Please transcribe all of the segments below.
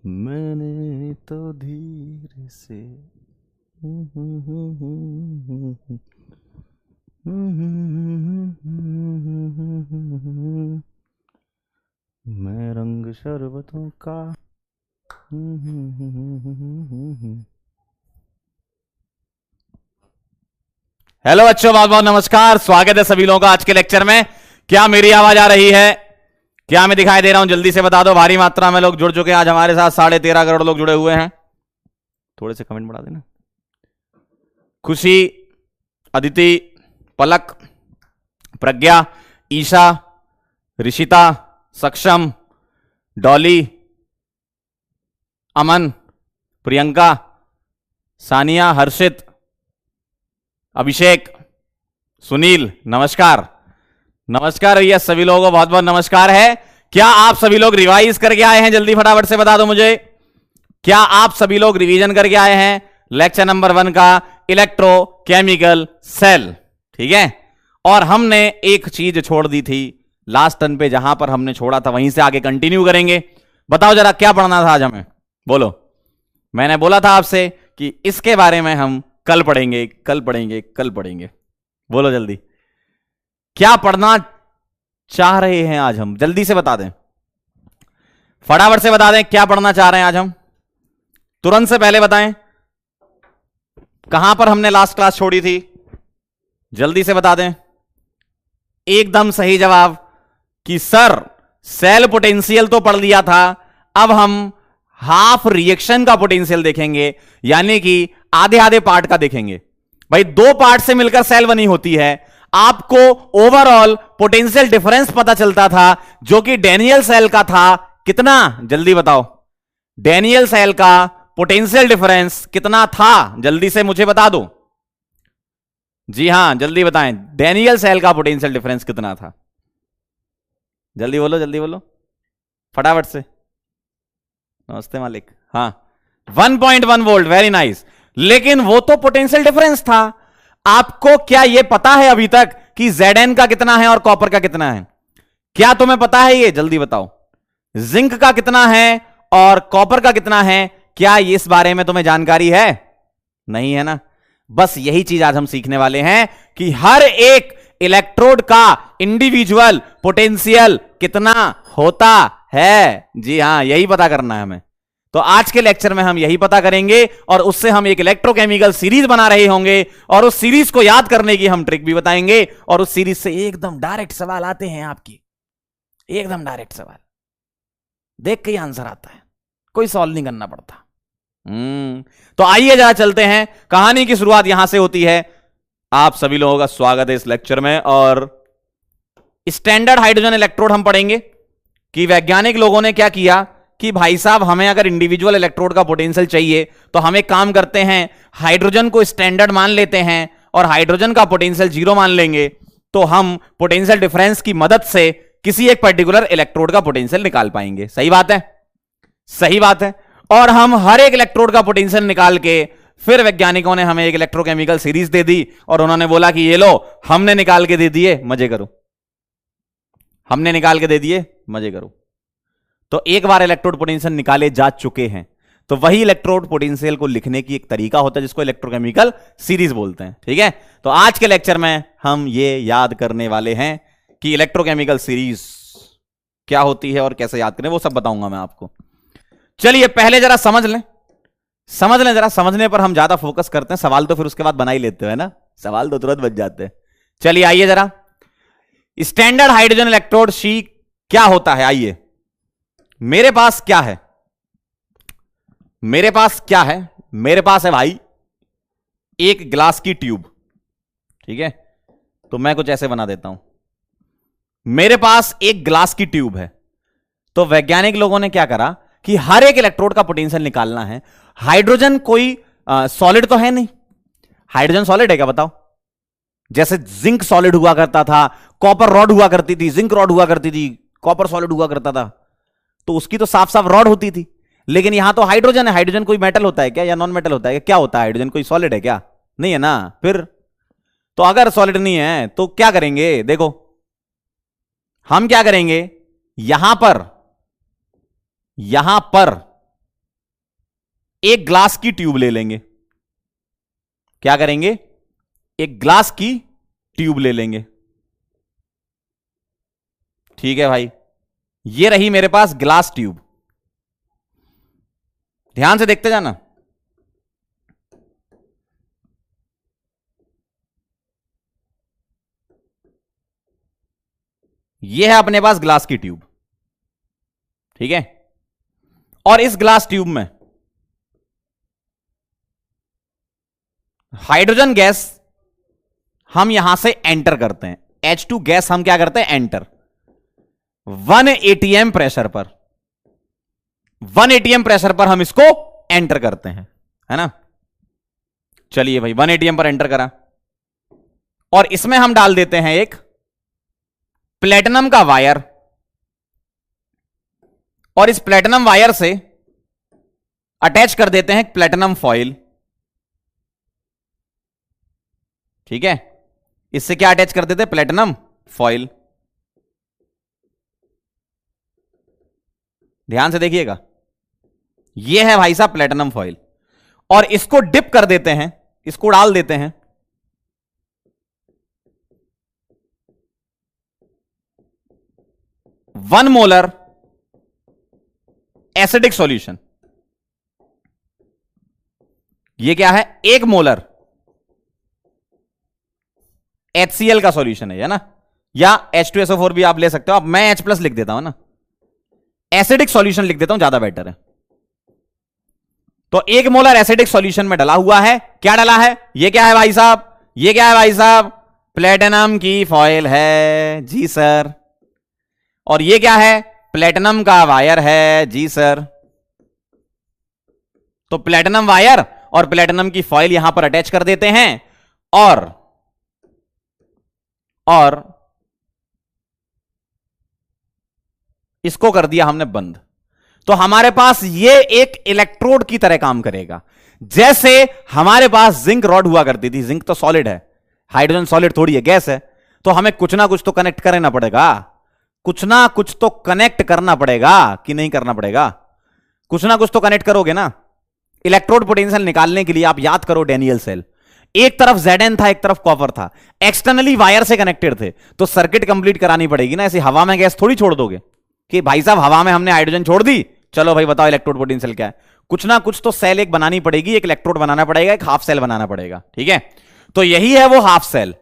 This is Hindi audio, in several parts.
मैंने तो धीरे से मैं रंग शरबतों का। हेलो बच्चों, बहुत बहुत नमस्कार। स्वागत है सभी लोगों का आज के लेक्चर में। क्या मेरी आवाज आ रही है? क्या मैं दिखाई दे रहा हूं? जल्दी से बता दो। भारी मात्रा में लोग जुड़ चुके हैं आज हमारे साथ। 13.5 करोड़ लोग जुड़े हुए हैं। थोड़े से कमेंट बढ़ा देना। खुशी, अदिति, पलक, प्रज्ञा, ईशा, ऋषिता, सक्षम, डॉली, अमन, प्रियंका, सानिया, हर्षित, अभिषेक, सुनील, नमस्कार। नमस्कार भैया, सभी लोगों को बहुत बहुत नमस्कार है। क्या आप सभी लोग रिवाइज करके आए हैं? जल्दी फटाफट से बता दो मुझे। क्या आप सभी लोग रिवीजन करके आए हैं लेक्चर नंबर 1 का, इलेक्ट्रोकेमिकल सेल? ठीक है। और हमने एक चीज छोड़ दी थी लास्ट टर्न पे, जहां पर हमने छोड़ा था वहीं से आगे कंटिन्यू करेंगे। बताओ जरा, क्या पढ़ना था आज हमें? बोलो। मैंने बोला था आपसे कि इसके बारे में हम कल पढ़ेंगे, कल पढ़ेंगे, कल पढ़ेंगे। बोलो जल्दी, क्या पढ़ना चाह रहे हैं आज हम? जल्दी से बता दें, फटाफट से बता दें क्या पढ़ना चाह रहे हैं आज हम। तुरंत से पहले बताएं कहां पर हमने लास्ट क्लास छोड़ी थी। जल्दी से बता दें। एकदम सही जवाब कि सर सेल पोटेंशियल तो पढ़ लिया था, अब हम हाफ रिएक्शन का पोटेंशियल देखेंगे, यानी कि आधे आधे पार्ट का देखेंगे। भाई 2 पार्ट से मिलकर सेल बनी होती है। आपको ओवरऑल पोटेंशियल डिफरेंस पता चलता था जो कि डेनियल सेल का था। कितना? जल्दी बताओ। डेनियल सेल का पोटेंशियल डिफरेंस कितना था? जल्दी से मुझे बता दो। जी हां, जल्दी बताएं। डेनियल सेल का पोटेंशियल डिफरेंस कितना था? जल्दी बोलो, जल्दी बोलो, फटाफट से। नमस्ते मालिक। हाँ, 1.1 वोल्ट। Very nice. लेकिन वो तो पोटेंशियल डिफरेंस था। आपको क्या यह पता है अभी तक कि Zn का कितना है और कॉपर का कितना है? क्या तुम्हें पता है ये? जल्दी बताओ। जिंक का कितना है और कॉपर का कितना है? क्या इस बारे में तुम्हें जानकारी है? नहीं है ना। बस यही चीज आज हम सीखने वाले हैं कि हर एक इलेक्ट्रोड का इंडिविजुअल पोटेंशियल कितना होता है। जी हां, यही पता करना है हमें। तो आज के लेक्चर में हम यही पता करेंगे और उससे हम एक इलेक्ट्रोकेमिकल सीरीज बना रहे होंगे और उस सीरीज को याद करने की हम ट्रिक भी बताएंगे। और उस सीरीज से एकदम डायरेक्ट सवाल आते हैं आपकी, एकदम डायरेक्ट सवाल देख के ही आंसर आता है, कोई सॉल्व नहीं करना पड़ता। तो आइए जरा चलते हैं। कहानी की शुरुआत यहां से होती है। आप सभी लोगों का स्वागत है इस लेक्चर में। और स्टैंडर्ड हाइड्रोजन इलेक्ट्रोड हम पढ़ेंगे कि वैज्ञानिक लोगों ने क्या किया कि भाई साहब, हमें अगर इंडिविजुअल इलेक्ट्रोड का पोटेंशियल चाहिए तो हम एक काम करते हैं, हाइड्रोजन को स्टैंडर्ड मान लेते हैं और हाइड्रोजन का पोटेंशियल 0 मान लेंगे। तो हम पोटेंशियल डिफरेंस की मदद से किसी एक पर्टिकुलर इलेक्ट्रोड का पोटेंशियल निकाल पाएंगे। सही बात है? सही बात है। और हम हर एक इलेक्ट्रोड का पोटेंशियल निकाल के फिर वैज्ञानिकों ने हमें एक इलेक्ट्रोकेमिकल सीरीज दे दी और उन्होंने बोला कि ये लो, हमने निकाल के दे दिए, मजे करो। हमने निकाल के दे दिए, मजे करो। तो एक बार इलेक्ट्रोड पोटेंशियल निकाले जा चुके हैं, तो वही इलेक्ट्रोड पोटेंशियल को लिखने की एक तरीका होता है जिसको इलेक्ट्रोकेमिकल सीरीज बोलते हैं। ठीक है। तो आज के लेक्चर में हम ये याद करने वाले हैं कि इलेक्ट्रोकेमिकल सीरीज क्या होती है और कैसे याद करें, वो सब बताऊंगा मैं आपको। चलिए पहले जरा समझ लें, समझ लें जरा। समझने पर हम ज्यादा फोकस करते हैं, सवाल तो फिर उसके बाद बना ही लेते हैं ना, सवाल तो तुरंत बच जाते हैं। चलिए आइए जरा, स्टैंडर्ड हाइड्रोजन इलेक्ट्रोड शी क्या होता है। आइए, मेरे पास क्या है? मेरे पास क्या है? मेरे पास है भाई एक ग्लास की ट्यूब। ठीक है, तो मैं कुछ ऐसे बना देता हूं। मेरे पास एक ग्लास की ट्यूब है। तो वैज्ञानिक लोगों ने क्या करा कि हर एक इलेक्ट्रोड का पोटेंशियल निकालना है। हाइड्रोजन कोई सॉलिड तो है नहीं। हाइड्रोजन सॉलिड है क्या? बताओ। जैसे जिंक सॉलिड हुआ करता था, कॉपर रॉड हुआ करती थी, जिंक रॉड हुआ करती थी, कॉपर सॉलिड हुआ करता था, तो उसकी तो साफ साफ रॉड होती थी। लेकिन यहां तो हाइड्रोजन है। हाइड्रोजन कोई मेटल होता है क्या या नॉन मेटल होता है क्या होता है हाइड्रोजन? कोई सॉलिड है क्या? नहीं है ना। फिर तो अगर सॉलिड नहीं है तो क्या करेंगे? देखो, हम क्या करेंगे, यहां पर एक ग्लास की ट्यूब ले लेंगे। क्या करेंगे, एक ग्लास की ट्यूब ले लेंगे। ठीक है भाई, ये रही मेरे पास ग्लास ट्यूब। ध्यान से देखते जाना। ये है अपने पास ग्लास की ट्यूब। ठीक है, और इस ग्लास ट्यूब में हाइड्रोजन गैस हम यहां से एंटर करते हैं। H2 गैस हम क्या करते हैं, एंटर 1 atm प्रेशर पर, 1 atm प्रेशर पर हम इसको एंटर करते हैं, है ना। चलिए भाई 1 atm पर एंटर करा, और इसमें हम डाल देते हैं एक प्लेटिनम का वायर, और इस प्लेटिनम वायर से अटैच कर देते हैं प्लेटिनम फॉइल। ठीक है, इससे क्या अटैच कर देते हैं, प्लेटिनम फॉइल। ध्यान से देखिएगा, यह है भाई साहब प्लेटिनम फॉइल, और इसको डिप कर देते हैं, इसको डाल देते हैं 1 मोलर एसिडिक सॉल्यूशन। यह क्या है, 1 मोलर HCl का सॉल्यूशन है ना, या H2SO4 भी आप ले सकते हो। अब मैं H+ लिख देता हूं ना, एसिडिक सॉल्यूशन लिख देता हूं, ज्यादा बेटर है। तो 1 मोलर एसिडिक सॉल्यूशन में डला हुआ है। क्या डला है, ये क्या है भाई साहब, ये क्या है भाई साहब, प्लेटिनम की फॉइल है जी सर। और ये क्या है, प्लेटिनम का वायर है जी सर। तो प्लेटिनम वायर और प्लेटिनम की फॉइल यहां पर अटैच कर देते हैं, और इसको कर दिया हमने बंद। तो हमारे पास ये एक इलेक्ट्रोड की तरह काम करेगा। जैसे हमारे पास जिंक रॉड हुआ करती थी, जिंक तो सॉलिड है, हाइड्रोजन सॉलिड थोड़ी है, गैस है, तो हमें कुछ ना कुछ तो कनेक्ट करना पड़ेगा, कुछ ना कुछ तो कनेक्ट करना पड़ेगा कि नहीं करना पड़ेगा, कुछ ना कुछ तो कनेक्ट करोगे ना। इलेक्ट्रोड पोटेंशियल निकालने के लिए आप याद करो डेनियल सेल, एक तरफ Zn था, एक तरफ कॉपर था, एक्सटर्नली वायर से कनेक्टेड थे, तो सर्किट कंप्लीट करानी पड़ेगी ना। ऐसे हवा में गैस थोड़ी छोड़ दोगे कि भाई साहब हवा में हमने हाइड्रोजन छोड़ दी, चलो भाई बताओ इलेक्ट्रोड पोटेंशियल क्या है। कुछ ना कुछ तो सेल एक बनानी पड़ेगी, एक इलेक्ट्रोड बनाना पड़ेगा, एक हाफ सेल बनाना पड़ेगा। ठीक है, तो यही है वो हाफ सेल।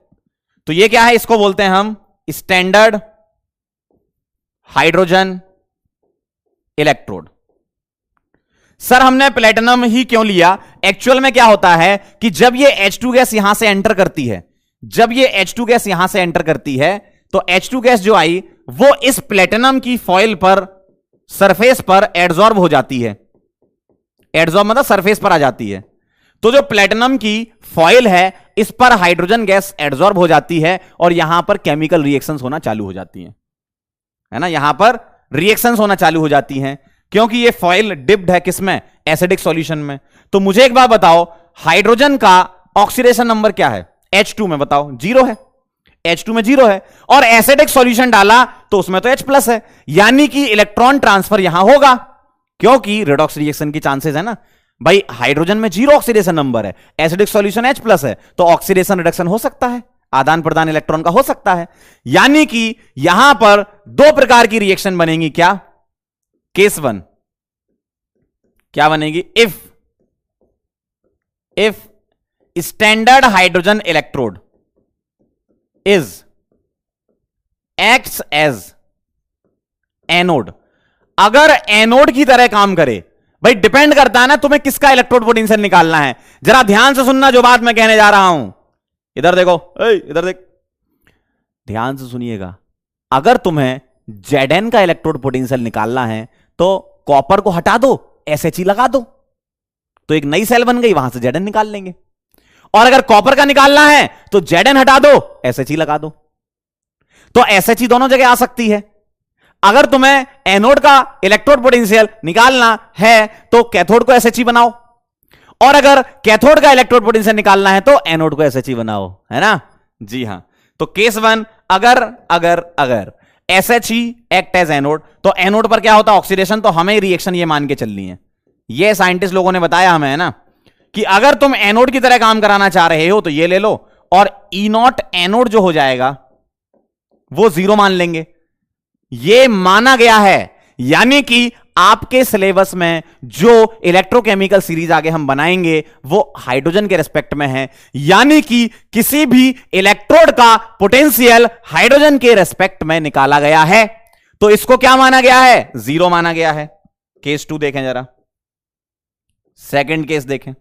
तो ये क्या है, इसको बोलते हैं हम स्टैंडर्ड हाइड्रोजन इलेक्ट्रोड। सर हमने प्लेटिनम ही क्यों लिया, एक्चुअल में क्या होता है कि जब ये H2 गैस यहां से एंटर करती है, जब ये H2 गैस यहां से एंटर करती है, तो H2 गैस जो आई वो इस प्लेटिनम की फॉइल पर, सरफेस पर एडजॉर्ब हो जाती है। एडजॉर्ब मतलब सरफेस पर आ जाती है। तो जो प्लेटिनम की फॉइल है इस पर हाइड्रोजन गैस एडजॉर्ब हो जाती है, और यहां पर केमिकल रिएक्शंस होना चालू हो जाती हैं, है ना। यहां पर रिएक्शंस होना चालू हो जाती हैं क्योंकि ये फॉइल डिप्ड है किसमें, एसिडिक सॉल्यूशन में। तो मुझे एक बात बताओ, हाइड्रोजन का ऑक्सीडेशन नंबर क्या है, H2 में बताओ, 0 है, H2 में 0 है, और एसिडिक सॉल्यूशन डाला तो उसमें तो H+ है, यानी कि इलेक्ट्रॉन ट्रांसफर यहां होगा, क्योंकि रेडॉक्स रिएक्शन की चांसेस है ना भाई। हाइड्रोजन में 0 ऑक्सीडेशन नंबर है, एसिडिक सॉल्यूशन H+ है, तो ऑक्सीडेशन रिडक्शन हो सकता है, आदान प्रदान इलेक्ट्रॉन का हो सकता है। यानी कि यहां पर 2 प्रकार की रिएक्शन बनेगी। क्या, केस 1 क्या बनेगी, if standard hydrogen electrode acts as anode. अगर एनोड की तरह काम करे, भाई डिपेंड करता है ना तुम्हें किसका इलेक्ट्रोड पोटेंशियल निकालना है। जरा ध्यान से सुनना जो बात मैं कहने जा रहा हूं, इधर देखो, इधर देख, ध्यान से सुनिएगा। अगर तुम्हें Zn का इलेक्ट्रोड पोटेंशियल निकालना है तो कॉपर को हटा दो, SHE लगा दो, तो एक नई सेल बन गई, वहां से Zn निकाल लेंगे। और अगर कॉपर का निकालना है तो Zn हटा दो, SHE लगा दो, तो SHE दोनों जगह आ सकती है। अगर तुम्हें एनोड का इलेक्ट्रोड पोटेंशियल निकालना है तो कैथोड को SHE बनाओ, और अगर कैथोड का इलेक्ट्रोड पोटेंशियल निकालना है तो एनोड को SHE बनाओ, है ना। जी हां, तो केस 1, अगर SHE एक्ट एज एनोड। तो एनोड पर क्या होता है? ऑक्सीडेशन। तो हमें रिएक्शन ये मान के चलनी है, ये साइंटिस्ट लोगों ने बताया हमें, है ना, कि अगर तुम एनोड की तरह काम कराना चाह रहे हो तो ये ले लो, और E0 एनोड जो हो जाएगा वो 0 मान लेंगे। ये माना गया है, यानी कि आपके सिलेबस में जो इलेक्ट्रोकेमिकल सीरीज आगे हम बनाएंगे वो हाइड्रोजन के रेस्पेक्ट में है, यानी कि किसी भी इलेक्ट्रोड का पोटेंशियल हाइड्रोजन के रेस्पेक्ट में निकाला गया है। तो इसको क्या माना गया है? 0 माना गया है। केस 2 देखें जरा, सेकंड केस देखें।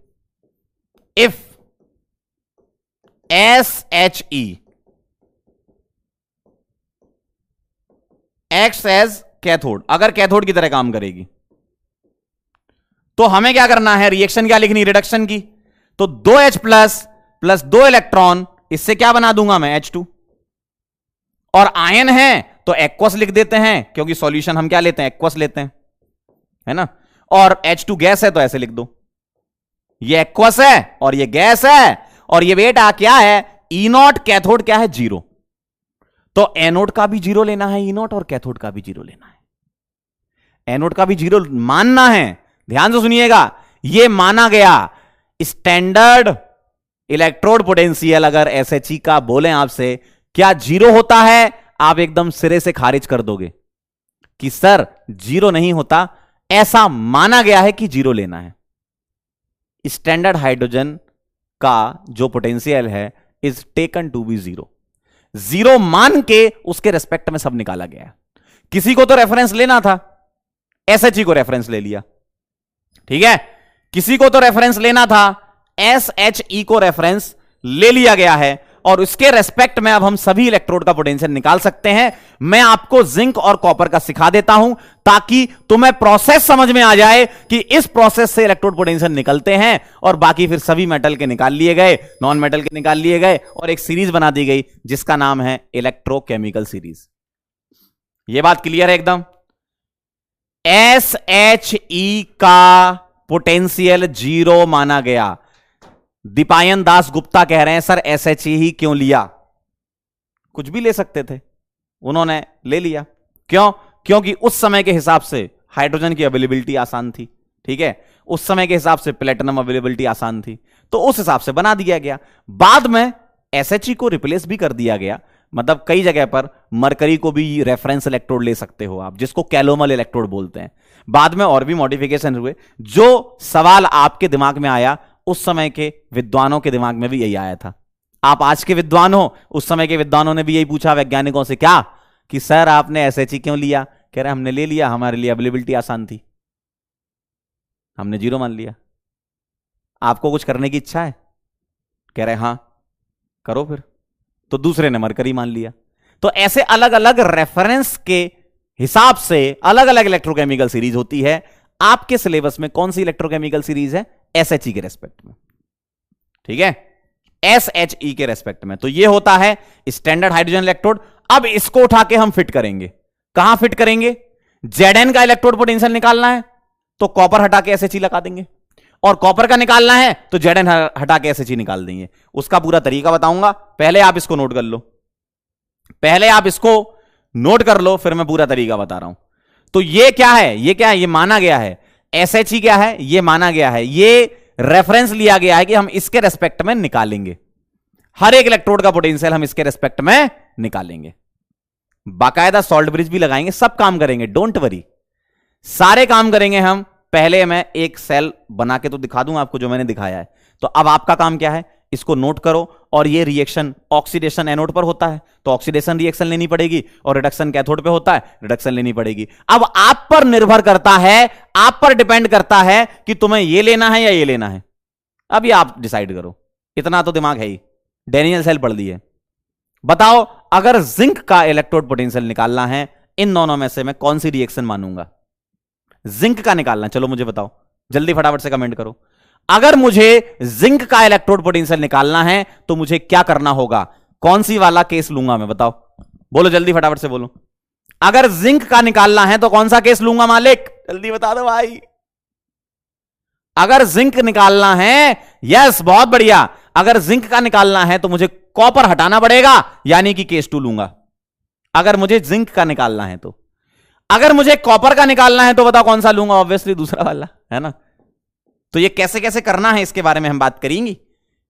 If SHE acts as cathode, अगर कैथोड की तरह काम करेगी तो हमें क्या करना है? रिएक्शन क्या लिखनी? रिडक्शन की। तो 2H प्लस 2 इलेक्ट्रॉन, इससे क्या बना दूंगा मैं? H2। और आयन है तो एक्वस लिख देते हैं, क्योंकि सॉल्यूशन हम क्या लेते हैं? एक्वस लेते हैं, है ना। और H2 गैस है तो ऐसे लिख दो, ये एक्वस है और ये गैस है, और ये बेटा क्या है? E0 कैथोड क्या है? 0। तो एनोड का भी 0 लेना है E0, और कैथोड का भी 0 लेना है। एनोड का भी 0 मानना है, ध्यान से सुनिएगा। यह माना गया। स्टैंडर्ड इलेक्ट्रोड पोटेंशियल अगर SHE का बोलें आपसे क्या 0 होता है, आप एकदम सिरे से खारिज कर दोगे कि सर 0 नहीं होता, ऐसा माना गया है कि 0 लेना है। स्टैंडर्ड हाइड्रोजन का जो पोटेंशियल है इज टेकन टू बी 0। 0 मान के उसके रेस्पेक्ट में सब निकाला गया। किसी को तो रेफरेंस लेना था, SHE को रेफरेंस ले लिया, ठीक है। किसी को तो रेफरेंस लेना था, SHE को रेफरेंस ले लिया गया है, और उसके रेस्पेक्ट में अब हम सभी इलेक्ट्रोड का पोटेंशियल निकाल सकते हैं। मैं आपको जिंक और कॉपर का सिखा देता हूं ताकि तुम्हें प्रोसेस समझ में आ जाए कि इस प्रोसेस से इलेक्ट्रोड पोटेंशियल निकलते हैं, और बाकी फिर सभी मेटल के निकाल लिए गए, नॉन मेटल के निकाल लिए गए, और एक सीरीज बना दी गई जिसका नाम है इलेक्ट्रोकेमिकल सीरीज। यह बात क्लियर है एकदम? SHE का पोटेंशियल 0 माना गया। दीपायन दास गुप्ता कह रहे हैं सर SHE ही क्यों लिया? कुछ भी ले सकते थे, उन्होंने ले लिया। क्यों? क्योंकि उस समय के हिसाब से हाइड्रोजन की अवेलेबिलिटी आसान थी, ठीक है। उस समय के हिसाब से प्लेटिनम अवेलेबिलिटी आसान थी, तो उस हिसाब से बना दिया गया। बाद में SHE को रिप्लेस भी कर दिया गया, मतलब कई जगह पर मरकरी को भी रेफरेंस इलेक्ट्रोड ले सकते हो आप, जिसको कैलोमल इलेक्ट्रोड बोलते हैं। बाद में और भी मॉडिफिकेशन हुए। जो सवाल आपके दिमाग में आया उस समय के विद्वानों के दिमाग में भी यही आया था। आप आज के विद्वान हो, उस समय के विद्वानों ने भी यही पूछा वैज्ञानिकों से, क्या कि सर आपने SHE क्यों लिया? कह रहे हमने ले लिया, हमारे लिए अवेलेबिलिटी आसान थी, हमने 0 मान लिया। आपको कुछ करने की इच्छा है? कह रहे हां करो फिर। तो दूसरे ने मरकरी मान लिया। तो ऐसे अलग अलग रेफरेंस के हिसाब से अलग अलग इलेक्ट्रोकेमिकल सीरीज होती है। आपके सिलेबस में कौन सी इलेक्ट्रोकेमिकल सीरीज है? SHE के रेस्पेक्ट में, ठीक है, SHE के रेस्पेक्ट में। तो ये होता है स्टैंडर्ड हाइड्रोजन इलेक्ट्रोड। अब इसको उठा के हम फिट करेंगे। कहां फिट करेंगे? Zn का इलेक्ट्रोड पोटेंशियल निकालना है तो कॉपर हटा के SHE लगा देंगे, और कॉपर का निकालना है तो Zn हटा के SHE निकाल देंगे। उसका पूरा तरीका बताऊंगा, पहले आप इसको नोट कर लो, पहले आप इसको नोट कर लो, फिर मैं पूरा तरीका बता रहा हूं। तो ये क्या है? ये क्या है? ये माना गया है। SHE क्या है? ये माना गया है, ये रेफरेंस लिया गया है कि हम इसके रेस्पेक्ट में निकालेंगे, हर एक इलेक्ट्रोड का पोटेंशियल हम इसके रेस्पेक्ट में निकालेंगे। बाकायदा सॉल्ट ब्रिज भी लगाएंगे, सब काम करेंगे, डोंट वरी, सारे काम करेंगे हम। पहले मैं एक सेल बना के तो दिखा दूंगा आपको जो मैंने दिखाया है। तो अब आपका काम क्या है? इसको नोट करो। और ये रिएक्शन ऑक्सीडेशन एनोड पर होता है तो ऑक्सीडेशन रिएक्शन लेनी पड़ेगी, और रिडक्शन कैथोड पे होता है, रिडक्शन लेनी पड़ेगी। अब आप पर निर्भर करता है, आप पर डिपेंड करता है कि तुम्हें ये लेना है या ये लेना है। अब ये आप डिसाइड करो, इतना तो दिमाग है ही। डैनियल सेल पढ़ ली है। बताओ, अगर जिंक का इलेक्ट्रोड पोटेंशियल निकालना है, इन दोनों में से मैं कौन सी रिएक्शन मानूंगा? जिंक का निकालना, चलो मुझे बताओ, जल्दी फटाफट से कमेंट करो। अगर मुझे जिंक का इलेक्ट्रोड पोटेंशियल निकालना है तो मुझे क्या करना होगा? कौन सी वाला केस लूंगा मैं? बताओ, बोलो जल्दी फटाफट से बोलो। अगर जिंक का निकालना है तो कौन सा केस लूंगा मालिक? जल्दी बता दो भाई। अगर जिंक निकालना है, यस बहुत बढ़िया, अगर जिंक का निकालना है तो मुझे कॉपर हटाना पड़ेगा, यानी कि केस 2 लूंगा। अगर मुझे जिंक का निकालना है तो। अगर मुझे कॉपर का निकालना है तो बताओ कौन सा लूंगा? ऑब्वियसली दूसरा वाला, है ना। तो ये कैसे कैसे करना है इसके बारे में हम बात करेंगे।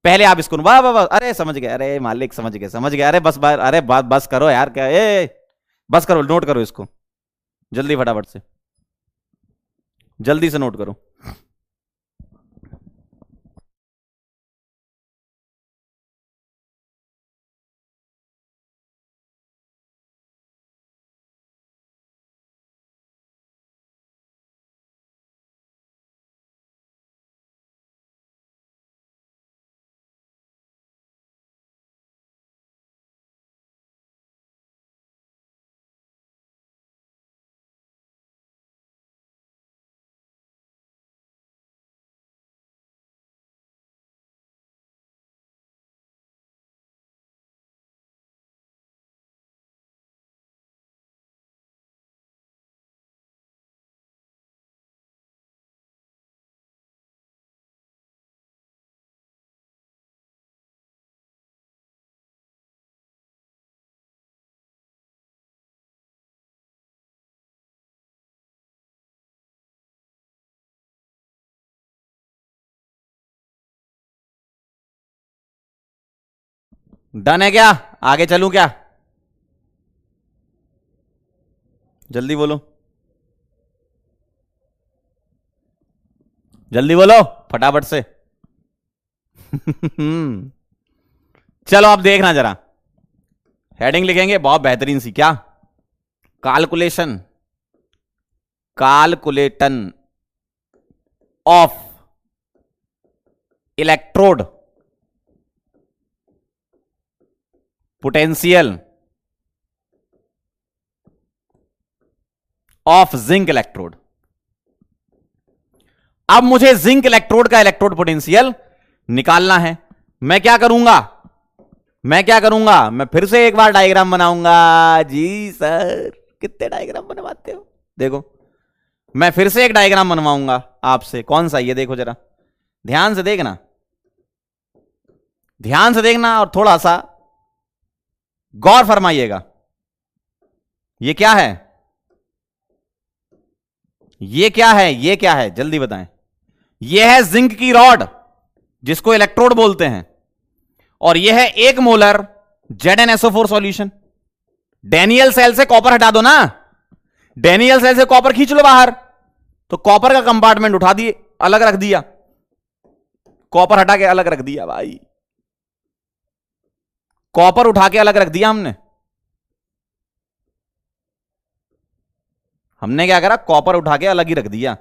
पहले आप इसको वाह वाह वाह, अरे समझ गए, अरे मालिक समझ गए समझ गए, अरे बस अरे बस करो यार, क्या बस करो, नोट करो इसको जल्दी, फटाफट से जल्दी से नोट करो। डन है क्या? आगे चलूं क्या? जल्दी बोलो, जल्दी बोलो फटाफट से। चलो आप देखना जरा, हेडिंग लिखेंगे बहुत बेहतरीन सी, क्या? Calculation, calculation of electrode potential of zinc electrode. अब मुझे जिंक इलेक्ट्रोड का इलेक्ट्रोड पोटेंशियल निकालना है। मैं क्या करूंगा? मैं फिर से एक बार डायग्राम बनाऊंगा। जी सर, कितने डायग्राम बनवाते हो? देखो, मैं फिर से एक डायग्राम बनवाऊंगा आपसे। कौन सा? ये देखो जरा, ध्यान से देखना, ध्यान से देखना और थोड़ा सा गौर फरमाइएगा। ये क्या है? ये क्या है? ये क्या है? जल्दी बताएं। यह है जिंक की रॉड, जिसको इलेक्ट्रोड बोलते हैं, और यह है 1 molar ZnSO4 solution. Daniell cell से कॉपर हटा दो ना, डेनियल सेल से कॉपर खींच लो बाहर, तो कॉपर का कंपार्टमेंट उठा दिए, अलग रख दिया, कॉपर हटा के अलग रख दिया भाई, कॉपर उठा के अलग रख दिया हमने। हमने क्या करा? कॉपर उठा के अलग ही रख दिया।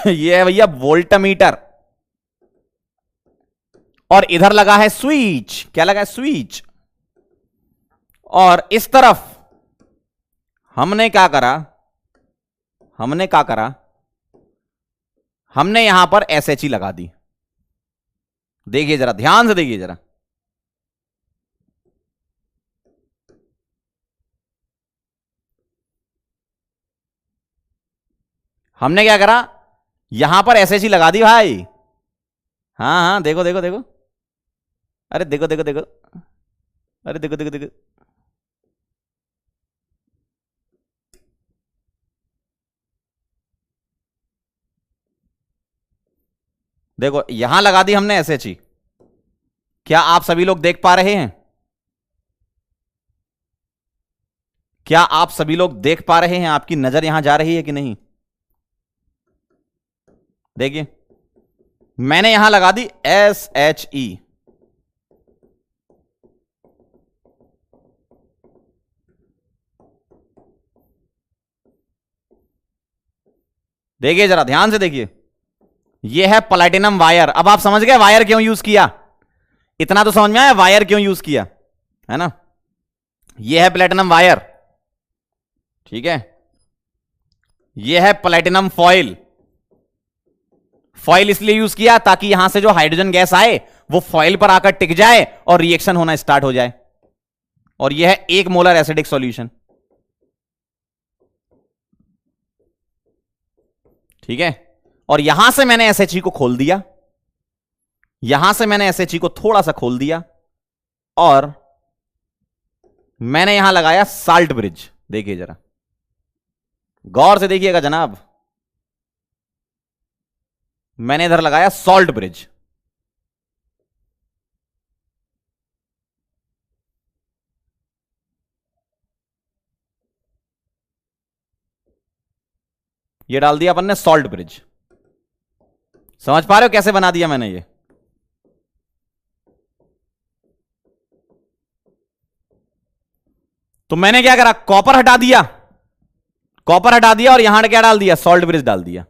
ये है भैया वोल्टमीटर, और इधर लगा है स्विच। क्या लगा है? स्विच। और इस तरफ हमने क्या करा? हमने यहां पर SHE लगा दी। देखिए जरा, ध्यान से देखिए जरा, हमने क्या करा? यहां पर SHE लगा दी भाई। हाँ हाँ, देखो देखो देखो, अरे देखो देखो देखो, अरे देखो देखो देखो, देखो यहां लगा दी हमने SHE। क्या आप सभी लोग देख पा रहे हैं? क्या आप सभी लोग देख पा रहे हैं? आपकी नजर यहां जा रही है कि नहीं? देखिए, मैंने यहां लगा दी SHE। देखिए जरा, ध्यान से देखिए, यह है प्लैटिनम वायर। अब आप समझ गए वायर क्यों यूज किया? इतना तो समझ में आया वायर क्यों यूज किया, है ना? यह है प्लैटिनम वायर, ठीक है। यह है प्लैटिनम फॉइल। फॉइल इसलिए यूज किया ताकि यहां से जो हाइड्रोजन गैस आए वो फॉइल पर आकर टिक जाए और रिएक्शन होना स्टार्ट हो जाए। और यह है 1 मोलर एसिडिक सॉल्यूशन, ठीक है। और यहां से मैंने SHE को खोल दिया। यहां से मैंने SHE को थोड़ा सा खोल दिया और मैंने यहां लगाया साल्ट ब्रिज। देखिए जरा गौर से देखिएगा जनाब, मैंने इधर लगाया सॉल्ट ब्रिज। ये डाल दिया अपन ने सॉल्ट ब्रिज। समझ पा रहे हो कैसे बना दिया मैंने ये? तो मैंने क्या करा, कॉपर हटा दिया, कॉपर हटा दिया और यहां क्या डाल दिया, सॉल्ट ब्रिज डाल दिया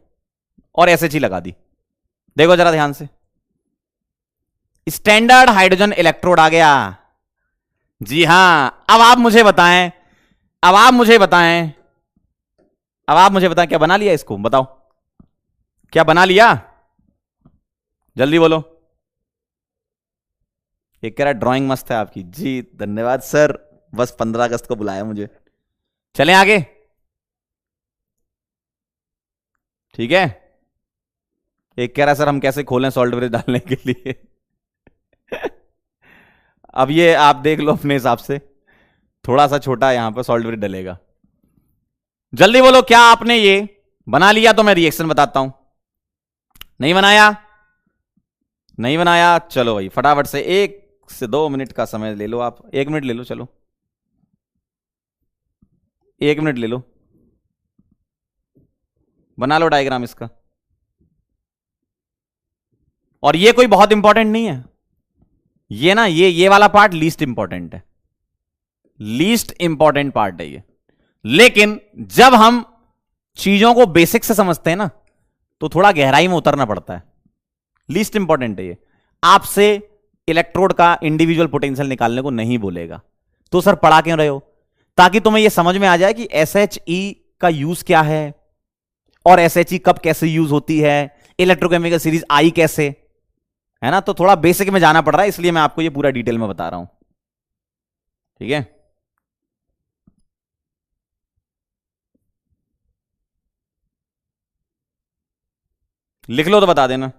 और SHE लगा दी। देखो जरा ध्यान से, स्टैंडर्ड हाइड्रोजन इलेक्ट्रोड आ गया। जी हां, अब आप मुझे बताएं, अब आप मुझे बताएं, अब आप मुझे बताएं क्या बना लिया इसको, बताओ क्या बना लिया, जल्दी बोलो। एक कह रहा ड्राइंग मस्त है आपकी, जी धन्यवाद सर, बस 15 अगस्त को बुलाया मुझे। चलें आगे, ठीक है। एक कह रहा सर हम कैसे खोलें सॉल्ट ब्रिज डालने के लिए अब ये आप देख लो अपने हिसाब से, थोड़ा सा छोटा यहां पर सॉल्ट ब्रिज डलेगा। जल्दी बोलो क्या आपने ये बना लिया, तो मैं रिएक्शन बताता हूं। नहीं बनाया, नहीं बनाया, चलो भाई फटाफट से 1 से 2 मिनट का समय ले लो आप, 1 मिनट ले लो, चलो 1 मिनट ले लो, बना लो डायग्राम इसका। और ये कोई बहुत इंपॉर्टेंट नहीं है, ये ना ये वाला पार्ट लीस्ट इंपॉर्टेंट है, लीस्ट इंपॉर्टेंट पार्ट है ये। लेकिन जब हम चीजों को बेसिक से समझते हैं ना, तो थोड़ा गहराई में उतरना पड़ता है। लीस्ट इंपॉर्टेंट है ये, आपसे इलेक्ट्रोड का इंडिविजुअल पोटेंशियल निकालने को नहीं बोलेगा। तो सर पढ़ा क्यों रहे हो, ताकि तुम्हें यह समझ में आ जाए कि SHE का यूज क्या है और SHE कब कैसे यूज होती है, इलेक्ट्रोकेमिकल सीरीज आई कैसे, है ना। तो थोड़ा बेसिक में जाना पड़ रहा है, इसलिए मैं आपको ये पूरा डिटेल में बता रहा हूं, ठीक है। लिख लो तो बता देना।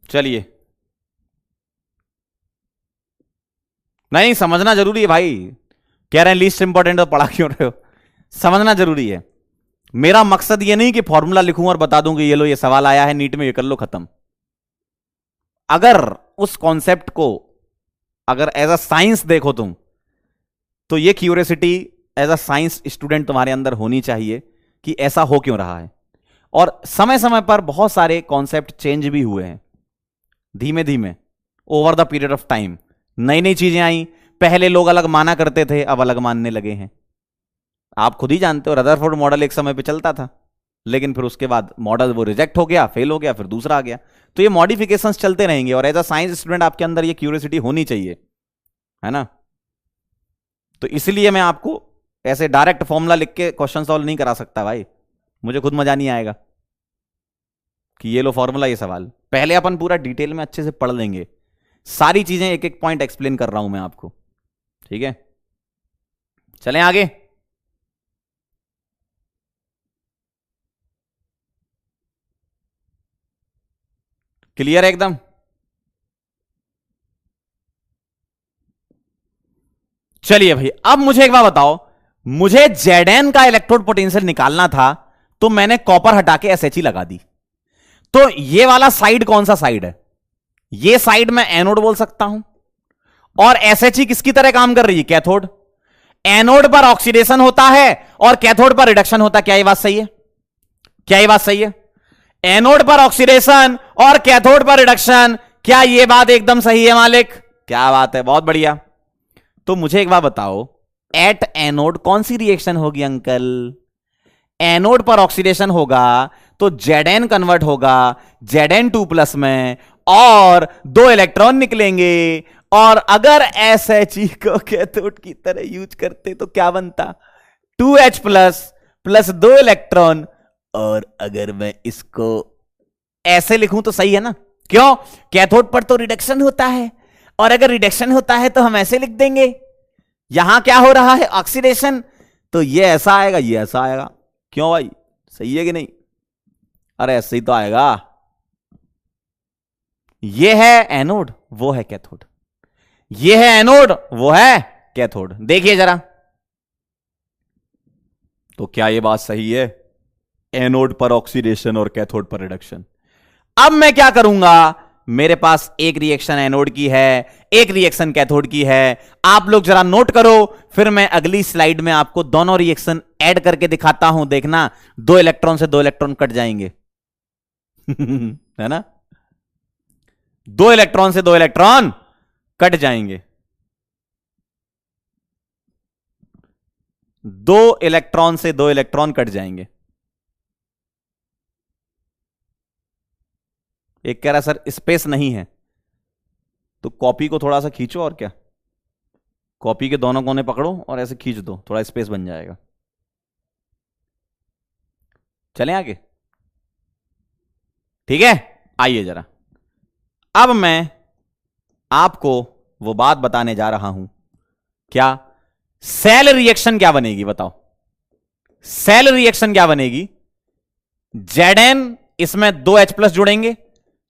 चलिए, नहीं समझना जरूरी है भाई, कह रहे हैं लीस्ट इंपॉर्टेंट तो पढ़ा क्यों रहे हो, समझना जरूरी है। मेरा मकसद ये नहीं कि फॉर्मूला लिखूं और बता दूं कि ये लो ये सवाल आया है नीट में, ये कर लो खत्म। अगर उस कॉन्सेप्ट को अगर एज अ साइंस देखो तुम, तो ये curiosity as a science student तुम्हारे अंदर होनी चाहिए कि ऐसा हो क्यों रहा है। और समय समय पर बहुत सारे कॉन्सेप्ट चेंज भी हुए हैं, धीमे धीमे over the period of time नई नई चीजें आई। पहले लोग अलग माना करते थे, अब अलग मानने लगे हैं। आप खुद ही जानते हो रदरफोर्ड मॉडल एक समय पे चलता था, लेकिन फिर उसके बाद मॉडल वो रिजेक्ट हो गया, फेल हो गया, फिर दूसरा आ गया। तो ये मॉडिफिकेशंस चलते रहेंगे, और एज अ साइंस स्टूडेंट आपके अंदर ये क्यूरियोसिटी होनी चाहिए, है ना। तो इसलिए मैं आपको ऐसे डायरेक्ट फॉर्मूला लिख के क्वेश्चन सॉल्व नहीं करा सकता भाई, मुझे खुद मजा नहीं आएगा कि ये लो फॉर्मूला ये सवाल। पहले अपन पूरा डिटेल में अच्छे से पढ़ लेंगे, सारी चीजें एक एक पॉइंट एक्सप्लेन कर रहा हूं मैं आपको, ठीक है। चलें आगे। क्लियर है एकदम? चलिए भाई, अब मुझे एक बात बताओ, मुझे Zn का इलेक्ट्रोड पोटेंशियल निकालना था, तो मैंने कॉपर हटा के SHE लगा दी। तो ये वाला साइड कौन सा साइड है? ये साइड मैं एनोड बोल सकता हूं, और SHE किसकी तरह काम कर रही है? कैथोड। एनोड पर ऑक्सीडेशन होता है और कैथोड पर रिडक्शन होता है। क्या ये बात सही है? क्या ये बात सही है? एनोड पर ऑक्सीडेशन और कैथोड पर रिडक्शन, क्या ये बात एकदम सही है मालिक? क्या बात है, बहुत बढ़िया। तो मुझे एक बात बताओ, एट एनोड कौन सी रिएक्शन होगी अंकल? एनोड पर ऑक्सीडेशन होगा तो Zn कन्वर्ट होगा Zn2+ में, और 2 इलेक्ट्रॉन निकलेंगे। और अगर SHE को कैथोड की तरह यूज करते तो क्या बनता? 2H plus 2 electron. और अगर मैं इसको ऐसे लिखूं तो सही है ना? क्यों? कैथोड पर तो रिडक्शन होता है, और अगर रिडक्शन होता है तो हम ऐसे लिख देंगे। यहां क्या हो रहा है, ऑक्सीडेशन। तो ये ऐसा आएगा, ये ऐसा आएगा। क्यों भाई, सही है कि नहीं? अरे ऐसे ही तो आएगा। ये है एनोड, वो है कैथोड। ये है एनोड, वो है कैथोड। देखिए जरा, तो क्या ये बात सही है? एनोड पर ऑक्सीडेशन और कैथोड पर रिडक्शन। अब मैं क्या करूंगा, मेरे पास एक रिएक्शन एनोड की है, एक रिएक्शन कैथोड की है। आप लोग जरा नोट करो, फिर मैं अगली स्लाइड में आपको दोनों रिएक्शन ऐड करके दिखाता हूं। देखना, 2 इलेक्ट्रॉन से 2 इलेक्ट्रॉन कट जाएंगे। है ना, 2 इलेक्ट्रॉन से 2 इलेक्ट्रॉन कट जाएंगे। 2 इलेक्ट्रॉन से 2 इलेक्ट्रॉन कट जाएंगे। एक कह रहा सर स्पेस नहीं है, तो कॉपी को थोड़ा सा खींचो, और क्या, कॉपी के दोनों कोने पकड़ो और ऐसे खींच दो, थोड़ा स्पेस बन जाएगा। चलें आगे, ठीक है। आइए जरा, अब मैं आपको वो बात बताने जा रहा हूं। क्या? सेल रिएक्शन क्या बनेगी, बताओ। सेल रिएक्शन क्या बनेगी? Zn, इसमें 2H+ जुड़ेंगे,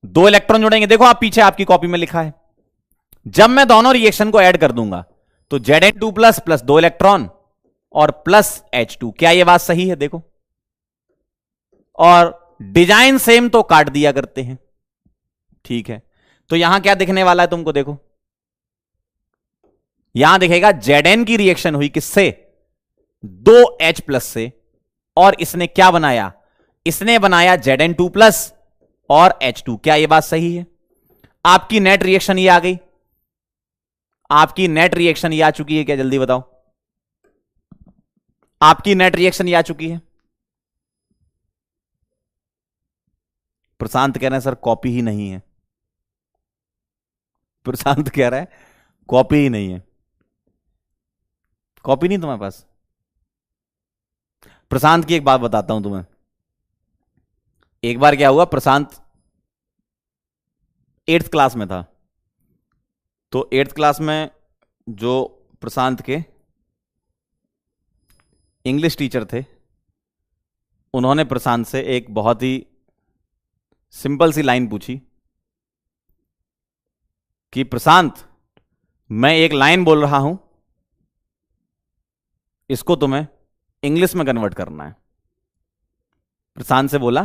2 इलेक्ट्रॉन जुड़ेंगे। देखो आप पीछे आपकी कॉपी में लिखा है। जब मैं दोनों रिएक्शन को ऐड कर दूंगा तो Zn2+ प्लस 2 इलेक्ट्रॉन और प्लस H2। क्या यह बात सही है? देखो, और डिजाइन सेम तो काट दिया करते हैं, ठीक है। तो यहां क्या दिखने वाला है तुमको? देखो, यहां दिखेगा Zn की रिएक्शन हुई किससे? 2H+ से, और इसने क्या बनाया? इसने बनाया Zn2+ और H2। क्या यह बात सही है? आपकी नेट रिएक्शन ये आ गई, आपकी नेट रिएक्शन ये आ चुकी है क्या? जल्दी बताओ, आपकी नेट रिएक्शन ये आ चुकी है। प्रशांत कह रहे हैं सर कॉपी ही नहीं है। प्रशांत कह रहा है कॉपी ही नहीं है। कॉपी नहीं तुम्हारे पास? प्रशांत की एक बात बताता हूं तुम्हें। एक बार क्या हुआ, प्रशांत 8th क्लास में था। तो 8th क्लास में जो प्रशांत के इंग्लिश टीचर थे, उन्होंने प्रशांत से एक बहुत ही सिंपल सी लाइन पूछी कि प्रशांत, मैं एक लाइन बोल रहा हूं, इसको तुम्हें इंग्लिश में कन्वर्ट करना है। प्रशांत से बोला,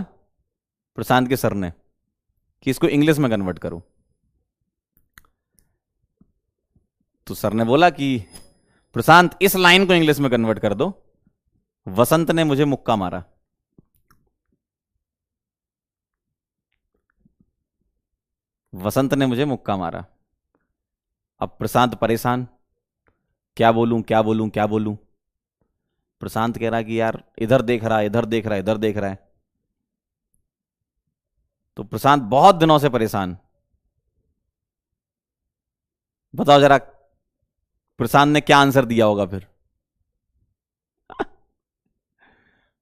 प्रशांत के सर ने, कि इसको इंग्लिश में कन्वर्ट करो। तो सर ने बोला कि प्रशांत, इस लाइन को इंग्लिश में कन्वर्ट कर दो, वसंत ने मुझे मुक्का मारा। वसंत ने मुझे मुक्का मारा। अब प्रशांत परेशान, क्या बोलूं क्या बोलूं क्या बोलूं। प्रशांत कह रहा कि यार इधर देख रहा है, इधर देख रहा है, इधर देख रहा है। तो प्रशांत बहुत दिनों से परेशान। बताओ जरा, प्रशांत ने क्या आंसर दिया होगा फिर?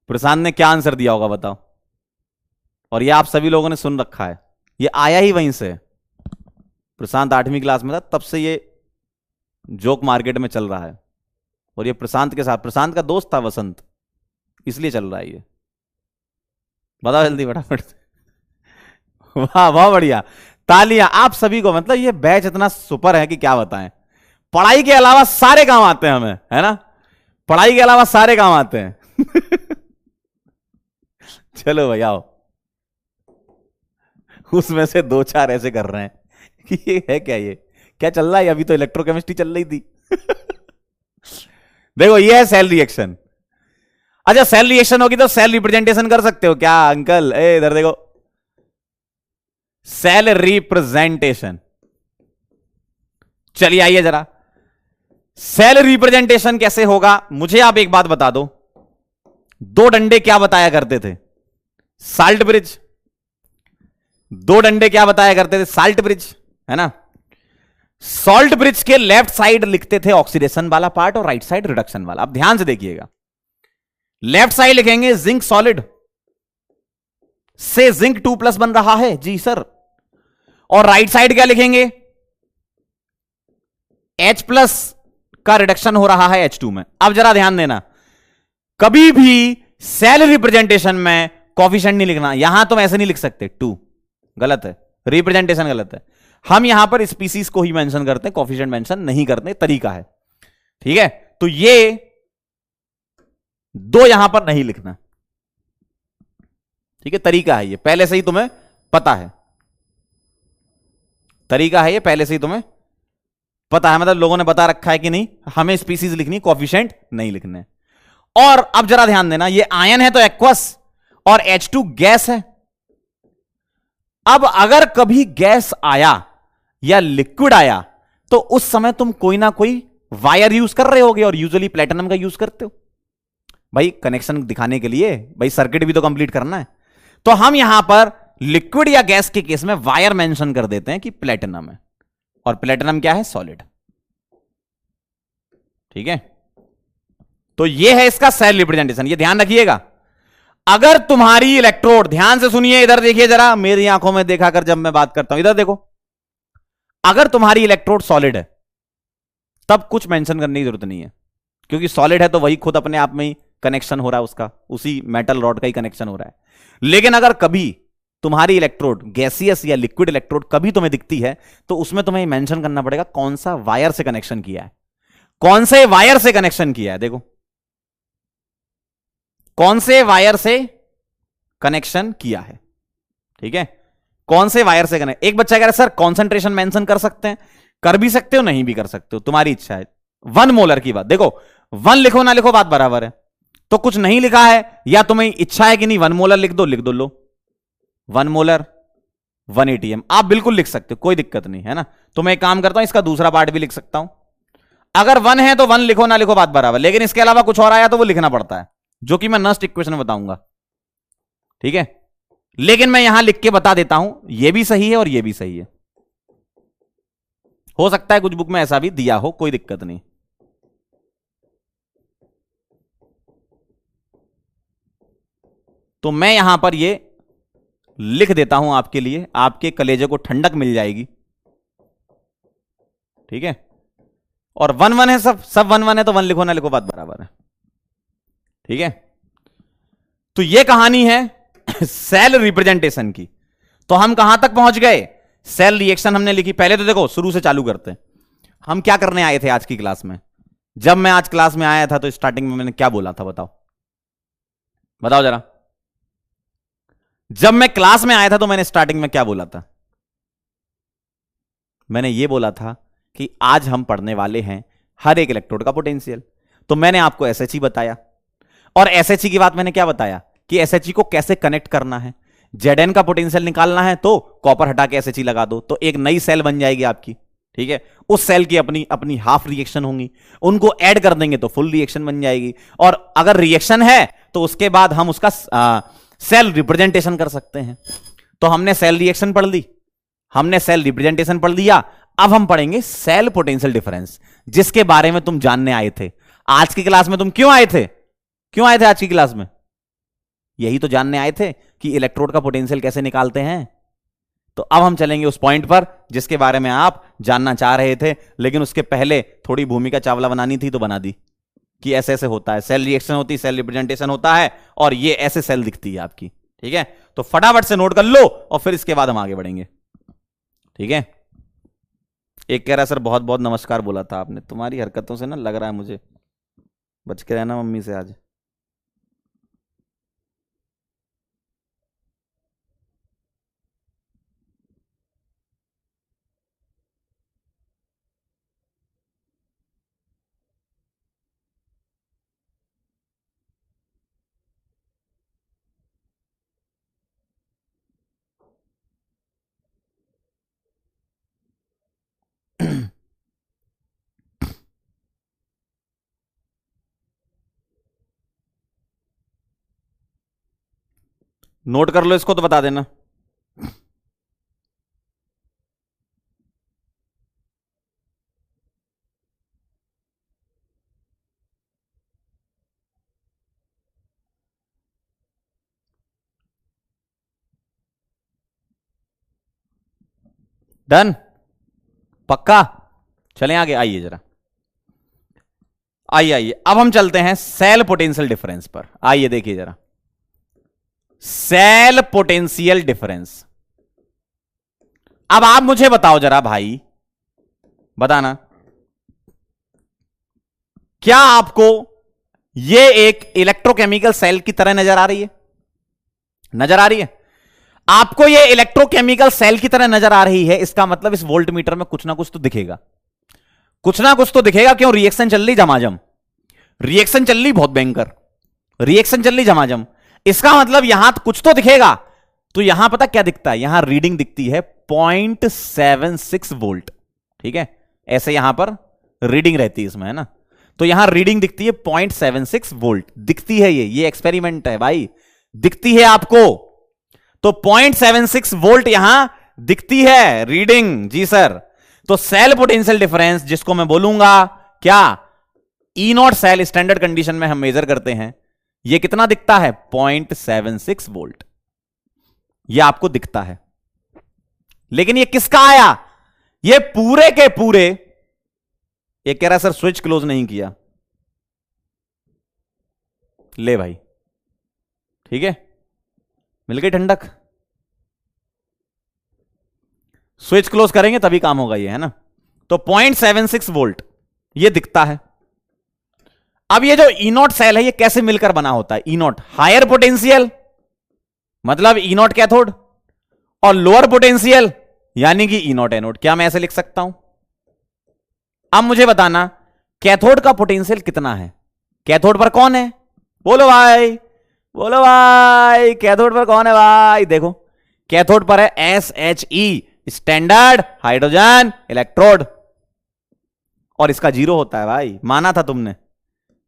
प्रशांत ने क्या आंसर दिया होगा बताओ? और ये आप सभी लोगों ने सुन रखा है, ये आया ही वहीं से। प्रशांत 8वीं क्लास में था, तब से ये जोक मार्केट में चल रहा है। और ये प्रशांत के साथ, प्रशांत का दोस्त था वसंत, इसलिए चल रहा है ये। बताओ जल्दी फटाफट। वाह बहुत बढ़िया, तालियां आप सभी को। मतलब ये बैच इतना सुपर है कि क्या बताएं। पढ़ाई के अलावा सारे काम आते हैं हमें, है ना? पढ़ाई के अलावा सारे काम आते हैं। चलो भाई आओ। उसमें से 2-4 ऐसे कर रहे हैं कि ये है क्या, ये क्या चल रहा है? अभी तो इलेक्ट्रोकेमिस्ट्री चल रही थी। देखो ये है सेल रिएक्शन। अच्छा, सेल रिएक्शन होगी तो सेल रिप्रेजेंटेशन कर सकते हो क्या अंकल? इधर देखो, सेल रिप्रेजेंटेशन। चलिए आइए जरा, सेल रिप्रेजेंटेशन कैसे होगा मुझे आप एक बात बता दो। 2 डंडे क्या बताया करते थे? Salt bridge. 2 डंडे क्या बताया करते थे? साल्ट ब्रिज, है ना? सॉल्ट ब्रिज के लेफ्ट साइड लिखते थे ऑक्सीडेशन वाला पार्ट और राइट साइड रिडक्शन वाला। अब ध्यान से देखिएगा, लेफ्ट साइड लिखेंगे जिंक सॉलिड से जिंक 2+ बन रहा है, जी सर। और राइट साइड क्या लिखेंगे? H+ का रिडक्शन हो रहा है H2 में। अब जरा ध्यान देना, कभी भी सेल रिप्रेजेंटेशन में कॉफिशिएंट नहीं लिखना। यहां तुम ऐसे नहीं लिख सकते 2, गलत है, रिप्रेजेंटेशन गलत है। हम यहां पर स्पीसीज को ही मेंशन करते हैं, कॉफिशिएंट मेंशन नहीं करते, तरीका है, ठीक है। तो ये 2 यहां पर नहीं लिखना, ठीक है, तरीका है ये, पहले से ही तुम्हें पता है, तरीका है ये, पहले से ही तुम्हें पता है, मतलब लोगों ने बता रखा है कि नहीं हमें स्पीसीज लिखनी, कॉफिशिएंट नहीं लिखने। और अब जरा ध्यान देना, ये आयन है तो एक्वस और H2 गैस है। अब अगर कभी गैस आया या लिक्विड आया तो उस समय तुम कोई ना कोई वायर यूज कर रहे होगे, और यूजुअली प्लेटिनम का यूज करते हो भाई, कनेक्शन दिखाने के लिए, भाई सर्किट भी तो कंप्लीट करना है। तो हम यहां पर लिक्विड या गैस के केस में वायर मेंशन कर देते हैं कि प्लेटिनम है, और प्लेटिनम क्या है, सॉलिड, ठीक है। तो यह है इसका सेल रिप्रेजेंटेशन, ये ध्यान रखिएगा। अगर तुम्हारी इलेक्ट्रोड, ध्यान से सुनिए, इधर देखिए जरा, मेरी आंखों में देखा कर जब मैं बात करता हूं, इधर देखो, अगर तुम्हारी इलेक्ट्रोड सॉलिड है तब कुछ मेंशन करने की जरूरत नहीं है, क्योंकि सॉलिड है तो वही खुद अपने आप में ही कनेक्शन हो रहा है उसका, उसी मेटल रॉड का ही कनेक्शन हो रहा है। लेकिन अगर कभी तुम्हारी इलेक्ट्रोड गैसियस या लिक्विड इलेक्ट्रोड कभी तुम्हें दिखती है तो उसमें तुम्हें मेंशन करना पड़ेगा कौन सा वायर से कनेक्शन किया है, कौन से वायर से कनेक्शन किया है, देखो कौन से वायर से कनेक्शन किया है, ठीक है, कौन से वायर से कनेक्ट। एक बच्चा कह रहा है सर कॉन्सेंट्रेशन मेंशन कर सकते हैं, कर भी सकते हो नहीं भी कर सकते हो, तुम्हारी इच्छा है। 1 मोलर की बात देखो, 1 लिखो ना लिखो बात बराबर है, तो कुछ नहीं लिखा है या तुम्हें इच्छा है कि नहीं 1 मोलर लिख दो, लिख दो, लो 1 मोलर 1 ATM आप बिल्कुल लिख सकते हो, कोई दिक्कत नहीं है ना। तो मैं एक काम करता हूं, इसका दूसरा पार्ट भी लिख सकता हूं, अगर 1 है तो 1 लिखो ना लिखो बात बराबर, लेकिन इसके अलावा कुछ और आया तो वो लिखना पड़ता है, जो कि मैं नेक्स्ट इक्वेशन में बताऊंगा, ठीक है। लेकिन मैं यहां लिख के बता देता हूं, ये भी सही है और ये भी सही है, हो सकता है कुछ बुक में ऐसा भी दिया हो, कोई दिक्कत नहीं। तो मैं यहां पर ये लिख देता हूं आपके लिए, आपके कलेजे को ठंडक मिल जाएगी, ठीक है। और 1 1 है, सब 1 1 है तो 1 लिखो ना लिखो बात बराबर है, ठीक है। तो ये कहानी है सेल रिप्रेजेंटेशन की। तो हम कहां तक पहुंच गए, सेल रिएक्शन हमने लिखी। पहले तो देखो शुरू से चालू करते हैं, हम क्या करने आए थे आज की क्लास में। जब मैं आज क्लास में आया था तो स्टार्टिंग में मैंने क्या बोला था, बताओ बताओ जरा। जब मैं क्लास में आया था तो मैंने स्टार्टिंग में क्या बोला था, मैंने ये बोला था कि आज हम पढ़ने वाले हैं हर एक इलेक्ट्रोड का पोटेंशियल। तो मैंने आपको एसएचई बताया, और एसएचई की बात मैंने क्या बताया कि एसएचई को कैसे कनेक्ट करना है। जेडएन का पोटेंशियल निकालना है तो कॉपर हटा के एसएचई लगा दो, तो एक नई सेल बन जाएगी आपकी, ठीक है। उस सेल की अपनी अपनी हाफ रिएक्शन होंगी, उनको ऐड कर देंगे तो फुल रिएक्शन बन जाएगी। और अगर रिएक्शन है तो उसके बाद हम उसका सेल रिप्रेजेंटेशन कर सकते हैं। तो हमने सेल रिएक्शन पढ़ ली, हमने सेल रिप्रेजेंटेशन पढ़ लिया, अब हम पढ़ेंगे सेल पोटेंशियल डिफरेंस, जिसके बारे में तुम जानने आए थे आज की क्लास में। तुम क्यों आए थे, क्यों आए थे आज की क्लास में, यही तो जानने आए थे कि इलेक्ट्रोड का पोटेंशियल कैसे निकालते हैं। तो अब हम चलेंगे उस पॉइंट पर जिसके बारे में आप जानना चाह रहे थे, लेकिन उसके पहले थोड़ी भूमिका चावला बनानी थी तो बना दी कि ऐसे ऐसे होता है, सेल रिएक्शन होती है, सेल रिप्रेजेंटेशन होता है, और ये ऐसे सेल दिखती है आपकी, ठीक है। तो फटाफट से नोट कर लो और फिर इसके बाद हम आगे बढ़ेंगे, ठीक है। एक कह रहा है सर बहुत बहुत नमस्कार बोला था आपने, तुम्हारी हरकतों से ना लग रहा है मुझे, बच के रहना मम्मी से आज। नोट कर लो इसको तो बता देना। डन, पक्का, चलें आगे, आइए जरा। आइए आइए, अब हम चलते हैं सेल पोटेंशियल डिफरेंस पर। आइए देखिए जरा, सेल पोटेंशियल डिफरेंस। अब आप मुझे बताओ जरा भाई, बताना, क्या आपको यह एक इलेक्ट्रोकेमिकल सेल की तरह नजर आ रही है? नजर आ रही है? आपको यह इलेक्ट्रोकेमिकल सेल की तरह नजर आ रही है, इसका मतलब इस वोल्ट मीटर में कुछ ना कुछ तो दिखेगा, कुछ ना कुछ तो दिखेगा। क्यों? रिएक्शन चल रही झमाझम, रिएक्शन चल रही बहुत भयंकर, रिएक्शन चल रही झमाझम। इसका मतलब यहां कुछ तो दिखेगा। तो यहां पता क्या दिखता है? यहां रीडिंग दिखती है 0.76 वोल्ट। ठीक है, ऐसे यहां पर रीडिंग रहती है इसमें, है ना? तो यहां रीडिंग दिखती है 0.76 वोल्ट, दिखती है। ये एक्सपेरिमेंट है भाई, दिखती है आपको। तो 0.76 वोल्ट यहां दिखती है रीडिंग, जी सर। तो सेल पोटेंशियल डिफरेंस, जिसको मैं बोलूंगा क्या, ई नॉट सेल, स्टैंडर्ड कंडीशन में हम मेजर करते हैं, यह कितना दिखता है? 0.76 वोल्ट, यह आपको दिखता है। लेकिन यह किसका आया? यह पूरे के पूरे, ये कह रहा सर स्विच क्लोज नहीं किया। ले भाई, ठीक है, मिल गई ठंडक। स्विच क्लोज करेंगे तभी काम होगा ये, है ना? तो 0.76 वोल्ट ये दिखता है। अब ये जो ई नॉट सेल है, ये कैसे मिलकर बना होता है? ई नॉट हायर पोटेंशियल, मतलब ई नॉट कैथोड, और लोअर पोटेंशियल यानी कि ई नॉट एनोड। क्या मैं ऐसे लिख सकता हूं? अब मुझे बताना, कैथोड का पोटेंशियल कितना है? कैथोड पर कौन है? बोलो भाई, बोलो भाई, कैथोड पर कौन है भाई? देखो, कैथोड पर है SHE, स्टैंडर्ड हाइड्रोजन इलेक्ट्रोड, और इसका 0 होता है भाई। माना था तुमने,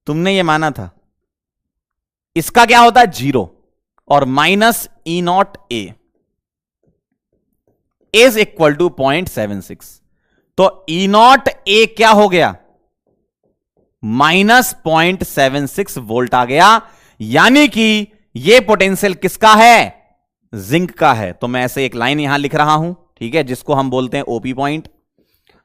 तुमने ये माना था। इसका क्या होता है? 0 और minus E naught A is equal to 0.76। तो ई नॉट ए क्या हो गया? माइनस 0.76 वोल्ट आ गया। यानी कि यह पोटेंशियल किसका है? जिंक का है। तो मैं ऐसे एक लाइन यहां लिख रहा हूं, ठीक है, जिसको हम बोलते हैं ओपी पॉइंट।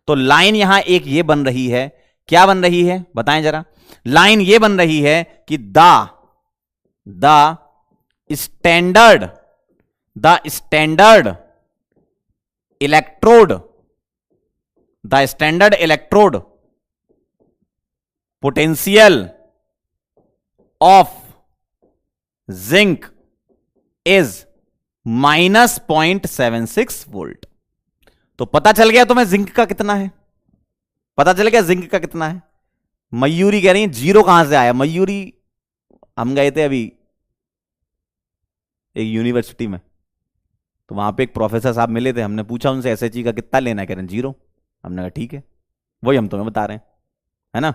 तो लाइन यहां एक ये बन रही है, क्या बन रही है बताएं जरा? लाइन ये बन रही है कि the standard electrode, the standard electrode potential of zinc is minus 0.76 volt. तो पता चल गया तुम्हें जिंक का कितना है? पता चल गया जिंक का कितना है? मयूरी कह रही है 0 कहां से आया? मयूरी, हम गए थे अभी एक यूनिवर्सिटी में, तो वहां पे एक प्रोफेसर साहब मिले थे, हमने पूछा उनसे एसएचई का कितना लेना है, कह रहे हैं 0। हमने कहा ठीक है, वही हम तुम्हें बता रहे हैं, है ना?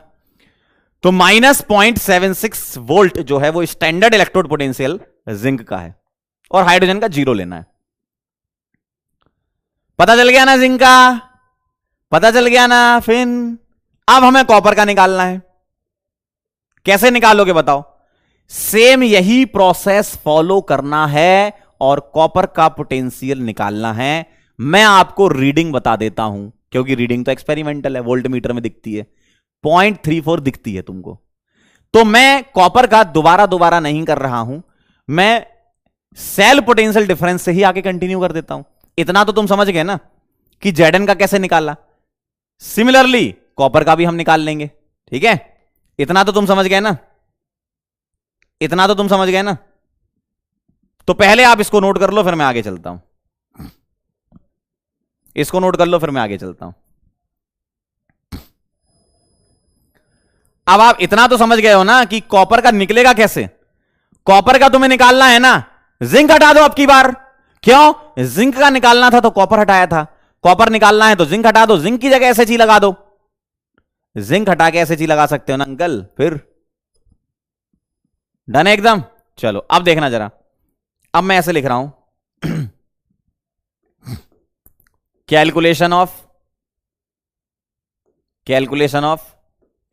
तो माइनस 0.76 वोल्ट जो है वो स्टैंडर्ड इलेक्ट्रोड पोटेंशियल जिंक का है, और हाइड्रोजन का 0 लेना है। पता चल गया ना जिंक का? पता चल गया ना? फिर अब हमें कॉपर का निकालना है। कैसे निकालोगे बताओ? सेम यही प्रोसेस फॉलो करना है और कॉपर का पोटेंशियल निकालना है। मैं आपको रीडिंग बता देता हूं, क्योंकि रीडिंग तो एक्सपेरिमेंटल है, वोल्ट मीटर में दिखती है, 0.34 दिखती है तुमको। तो मैं कॉपर का दोबारा नहीं कर रहा हूं, मैं सेल पोटेंशियल डिफरेंस से ही आगे कंटिन्यू कर देता हूं। इतना तो तुम समझ गए ना कि Zn का कैसे निकाला। सिमिलरली कॉपर का भी हम निकाल लेंगे, ठीक है? इतना तो तुम समझ गए ना? इतना तो तुम समझ गए ना? तो पहले आप इसको नोट कर लो, फिर मैं आगे चलता हूं। इसको नोट कर लो, फिर मैं आगे चलता हूं। अब आप इतना तो समझ गए हो ना कि कॉपर का निकलेगा कैसे? कॉपर का तुम्हें निकालना है ना, जिंक हटा दो अब की बार। क्यों? जिंक का निकालना था तो कॉपर हटाया था, कॉपर निकालना है तो जिंक हटा दो, जिंक की जगह SHE लगा दो। जिंक हटा के SHE लगा सकते हो ना अंकल? फिर डन है एकदम। चलो अब देखना जरा, अब मैं ऐसे लिख रहा हूं, calculation of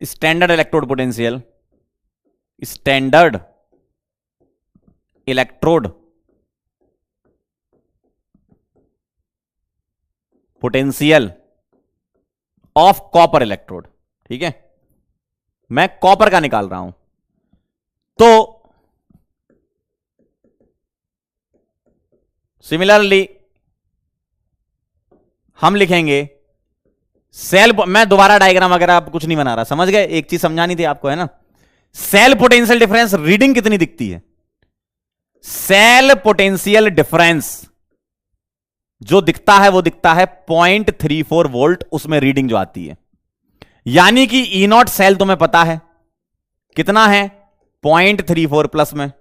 standard electrode potential, standard electrode potential of copper electrode, ठीक है? मैं कॉपर का निकाल रहा हूं। तो सिमिलरली हम लिखेंगे सेल, मैं दोबारा डायग्राम वगैरह आप कुछ नहीं बना रहा, समझ गए? एक चीज समझानी थी आपको, है ना? सेल पोटेंशियल डिफरेंस रीडिंग कितनी दिखती है? सेल पोटेंशियल डिफरेंस जो दिखता है वो दिखता है 0.34 वोल्ट, उसमें रीडिंग जो आती है। यानी कि ई नॉट सेल तुम्हें पता है कितना है, 0.34 प्लस में,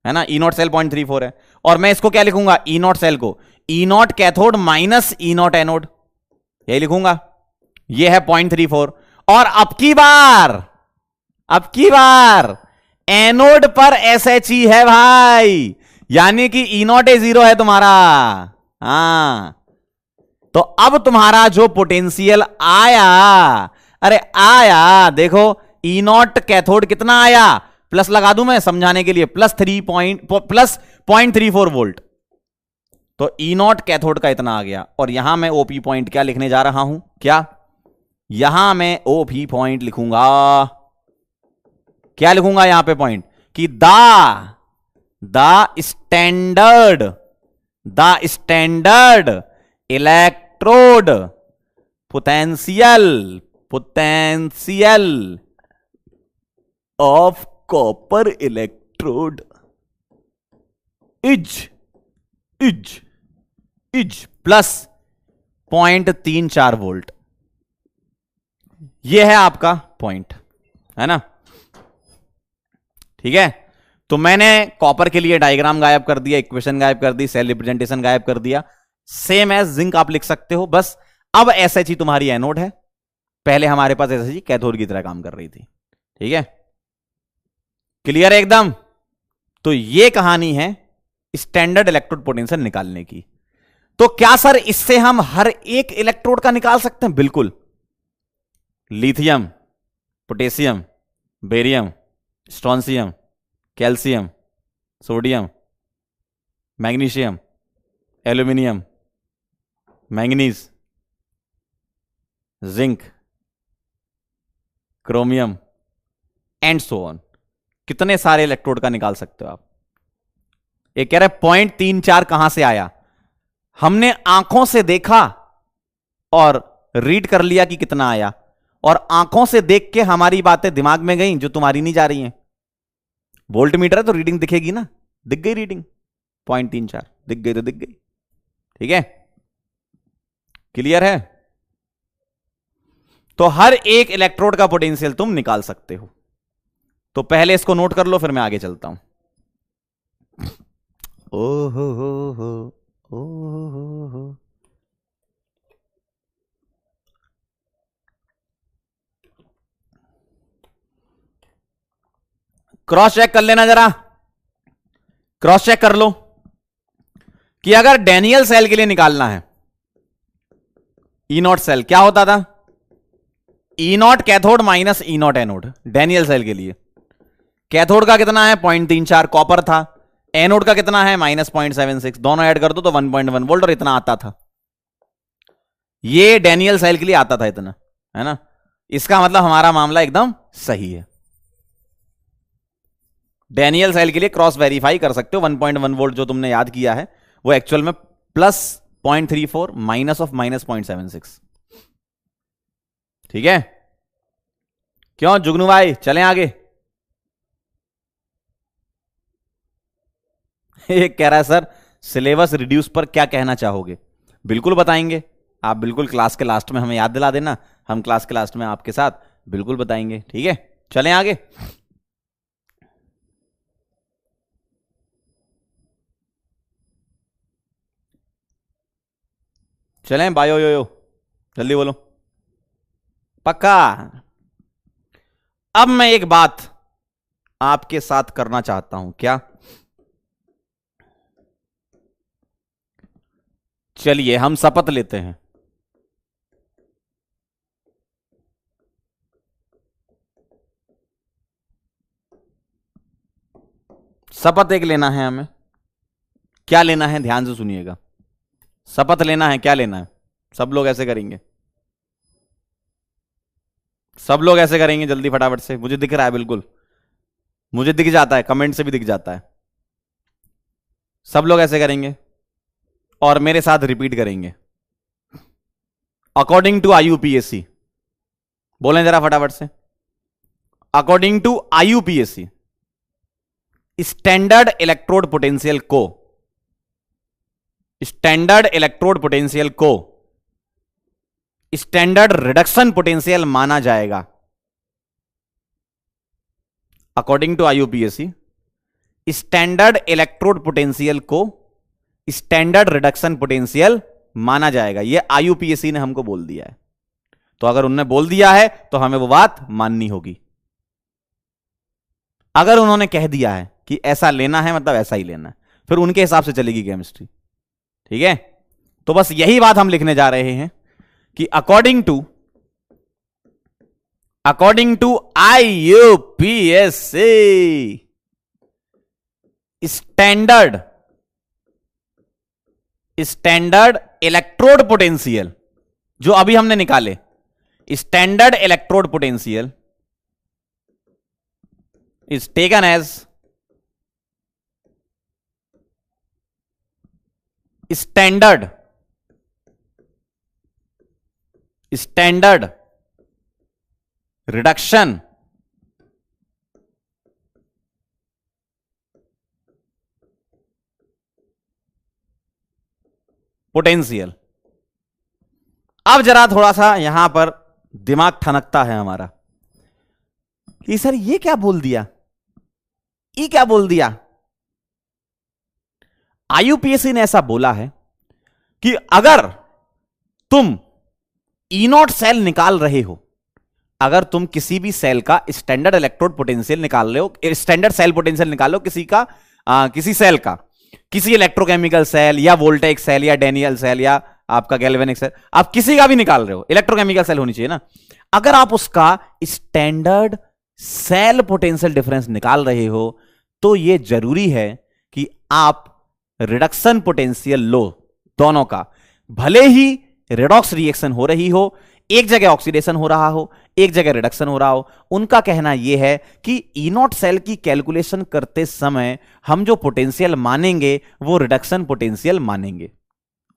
है ना? ई नॉट सेल 0.34 है, और मैं इसको क्या लिखूंगा? ई नॉट सेल को E naught cathode minus E naught anode, यही लिखूंगा। ये है 0.34। और अब की बार एनोड पर SHE है भाई, यानी कि ई नॉट ए 0 है तुम्हारा। हां, तो अब तुम्हारा जो पोटेंशियल आया, अरे आया, देखो ई नॉट कैथोड कितना आया, प्लस लगा दूं मैं समझाने के लिए, प्लस 0.34 वोल्ट। तो ई नॉट कैथोड का इतना आ गया। और यहां मैं ओपी पॉइंट क्या लिखने जा रहा हूं? क्या यहां मैं ओपी पॉइंट लिखूंगा? क्या लिखूंगा यहां पे पॉइंट? कि the standard electrode potential of copper electrode is plus 0.34 volt. यह है आपका पॉइंट, है ना? ठीक है, तो मैंने कॉपर के लिए डायग्राम गायब कर दिया, इक्वेशन गायब कर दी, सेल रिप्रेजेंटेशन गायब कर दिया। सेम एज जिंक आप लिख सकते हो, बस अब SHE तुम्हारी एनोड है, पहले हमारे पास SHE कैथोड की तरह काम कर रही थी। ठीक है, क्लियर है एकदम? तो ये कहानी है स्टैंडर्ड इलेक्ट्रोड पोटेंशियल निकालने की। तो क्या सर इससे हम हर एक इलेक्ट्रोड का निकाल सकते हैं? बिल्कुल। Lithium, potassium, barium, strontium, calcium, sodium, magnesium, aluminium, manganese, zinc, chromium and so on. कितने सारे इलेक्ट्रोड का निकाल सकते हो आप? एक कह रहे 0.34 कहां से आया? हमने आंखों से देखा और रीड कर लिया कि कितना आया, और आंखों से देख के हमारी बातें दिमाग में गई जो तुम्हारी नहीं जा रही हैं। वोल्ट मीटर है तो रीडिंग दिखेगी ना, दिख गई रीडिंग 0.34, दिख गई तो दिख गई। ठीक है, क्लियर है? तो हर एक इलेक्ट्रोड का पोटेंशियल तुम निकाल सकते हो। तो पहले इसको नोट कर लो, फिर मैं आगे चलता हूं। ओ हो। क्रॉस चेक कर लेना जरा, क्रॉस चेक कर लो कि अगर डैनियल सेल के लिए निकालना है ई नॉट सेल, क्या होता था? E naught cathode minus E naught anode. Daniell cell के लिए कैथोड का कितना है? 0.34 कॉपर था। एनोड का कितना है? -0.76। दोनों ऐड कर दो तो 1.1 वोल्ट, और इतना आता था। ये डैनियल सेल के लिए आता था इतना, है ना? इसका मतलब हमारा मामला एकदम सही है। डैनियल सेल के लिए क्रॉस वेरीफाई कर सकते हो। 1.1 वोल्ट जो तुमने याद किया है वो एक्चुअल में प्लस 0.34 माइनस ऑफ -0.76। ठीक है, क्यों जुगनू भाई, चलें आगे? एक कह रहा है सर सिलेबस रिड्यूस पर क्या कहना चाहोगे? बिल्कुल बताएंगे, आप बिल्कुल क्लास के लास्ट में हमें याद दिला देना, हम क्लास के लास्ट में आपके साथ बिल्कुल बताएंगे। ठीक है, चलें आगे। चलें बायो यो, जल्दी बोलो। पक्का? अब मैं एक बात आपके साथ करना चाहता हूं। क्या? चलिए हम शपथ लेते हैं। शपथ एक लेना है हमें। क्या लेना है? ध्यान से सुनिएगा। शपथ लेना है, क्या लेना है? सब लोग ऐसे करेंगे। सब लोग ऐसे करेंगे जल्दी फटाफट से, मुझे दिख रहा है बिल्कुल, मुझे दिख जाता है, कमेंट से भी दिख जाता है। सब लोग ऐसे करेंगे और मेरे साथ रिपीट करेंगे, अकॉर्डिंग टू आईयूपीएससी। बोलें जरा फटाफट से, according to IUPAC standard electrode potential को, स्टैंडर्ड इलेक्ट्रोड पोटेंशियल को स्टैंडर्ड रिडक्शन पोटेंशियल माना जाएगा। According to IUPAC standard electrode potential को स्टैंडर्ड रिडक्शन पोटेंशियल माना जाएगा। यह आईयूपीएससी ने हमको बोल दिया है, तो अगर उन्होंने बोल दिया है तो हमें वो बात माननी होगी। अगर उन्होंने कह दिया है कि ऐसा लेना है मतलब ऐसा ही लेना है, फिर उनके हिसाब से चलेगी केमिस्ट्री। ठीक है, तो बस यही बात हम लिखने जा रहे हैं कि according to IUPAC standard electrode potential, जो अभी हमने निकाले, standard electrode potential is taken as standard reduction potential. अब जरा थोड़ा सा यहां पर दिमाग ठनकता है हमारा कि सर ये क्या बोल दिया, ये क्या बोल दिया। आईयूपीएससी ने ऐसा बोला है कि अगर तुम E0 सेल निकाल रहे हो, अगर तुम किसी भी सेल का स्टैंडर्ड इलेक्ट्रोड पोटेंशियल निकाल रहे हो, स्टैंडर्ड सेल पोटेंशियल निकाल लो किसी का, किसी सेल का, किसी इलेक्ट्रोकेमिकल सेल या वोल्टेइक सेल या डेनियल सेल या आपका गैल्वेनिक सेल, आप किसी का भी निकाल रहे हो, इलेक्ट्रोकेमिकल सेल होनी चाहिए ना। अगर आप उसका स्टैंडर्ड सेल पोटेंशियल डिफरेंस निकाल रहे हो तो यह जरूरी है कि आप रिडक्शन पोटेंशियल लो दोनों का। भले ही रेडॉक्स रिएक्शन हो रही हो, एक जगह ऑक्सीडेशन हो रहा हो, एक जगह रिडक्शन हो रहा हो, उनका कहना यह है कि E0 सेल की कैलकुलेशन करते समय हम जो पोटेंशियल मानेंगे वो रिडक्शन पोटेंशियल मानेंगे।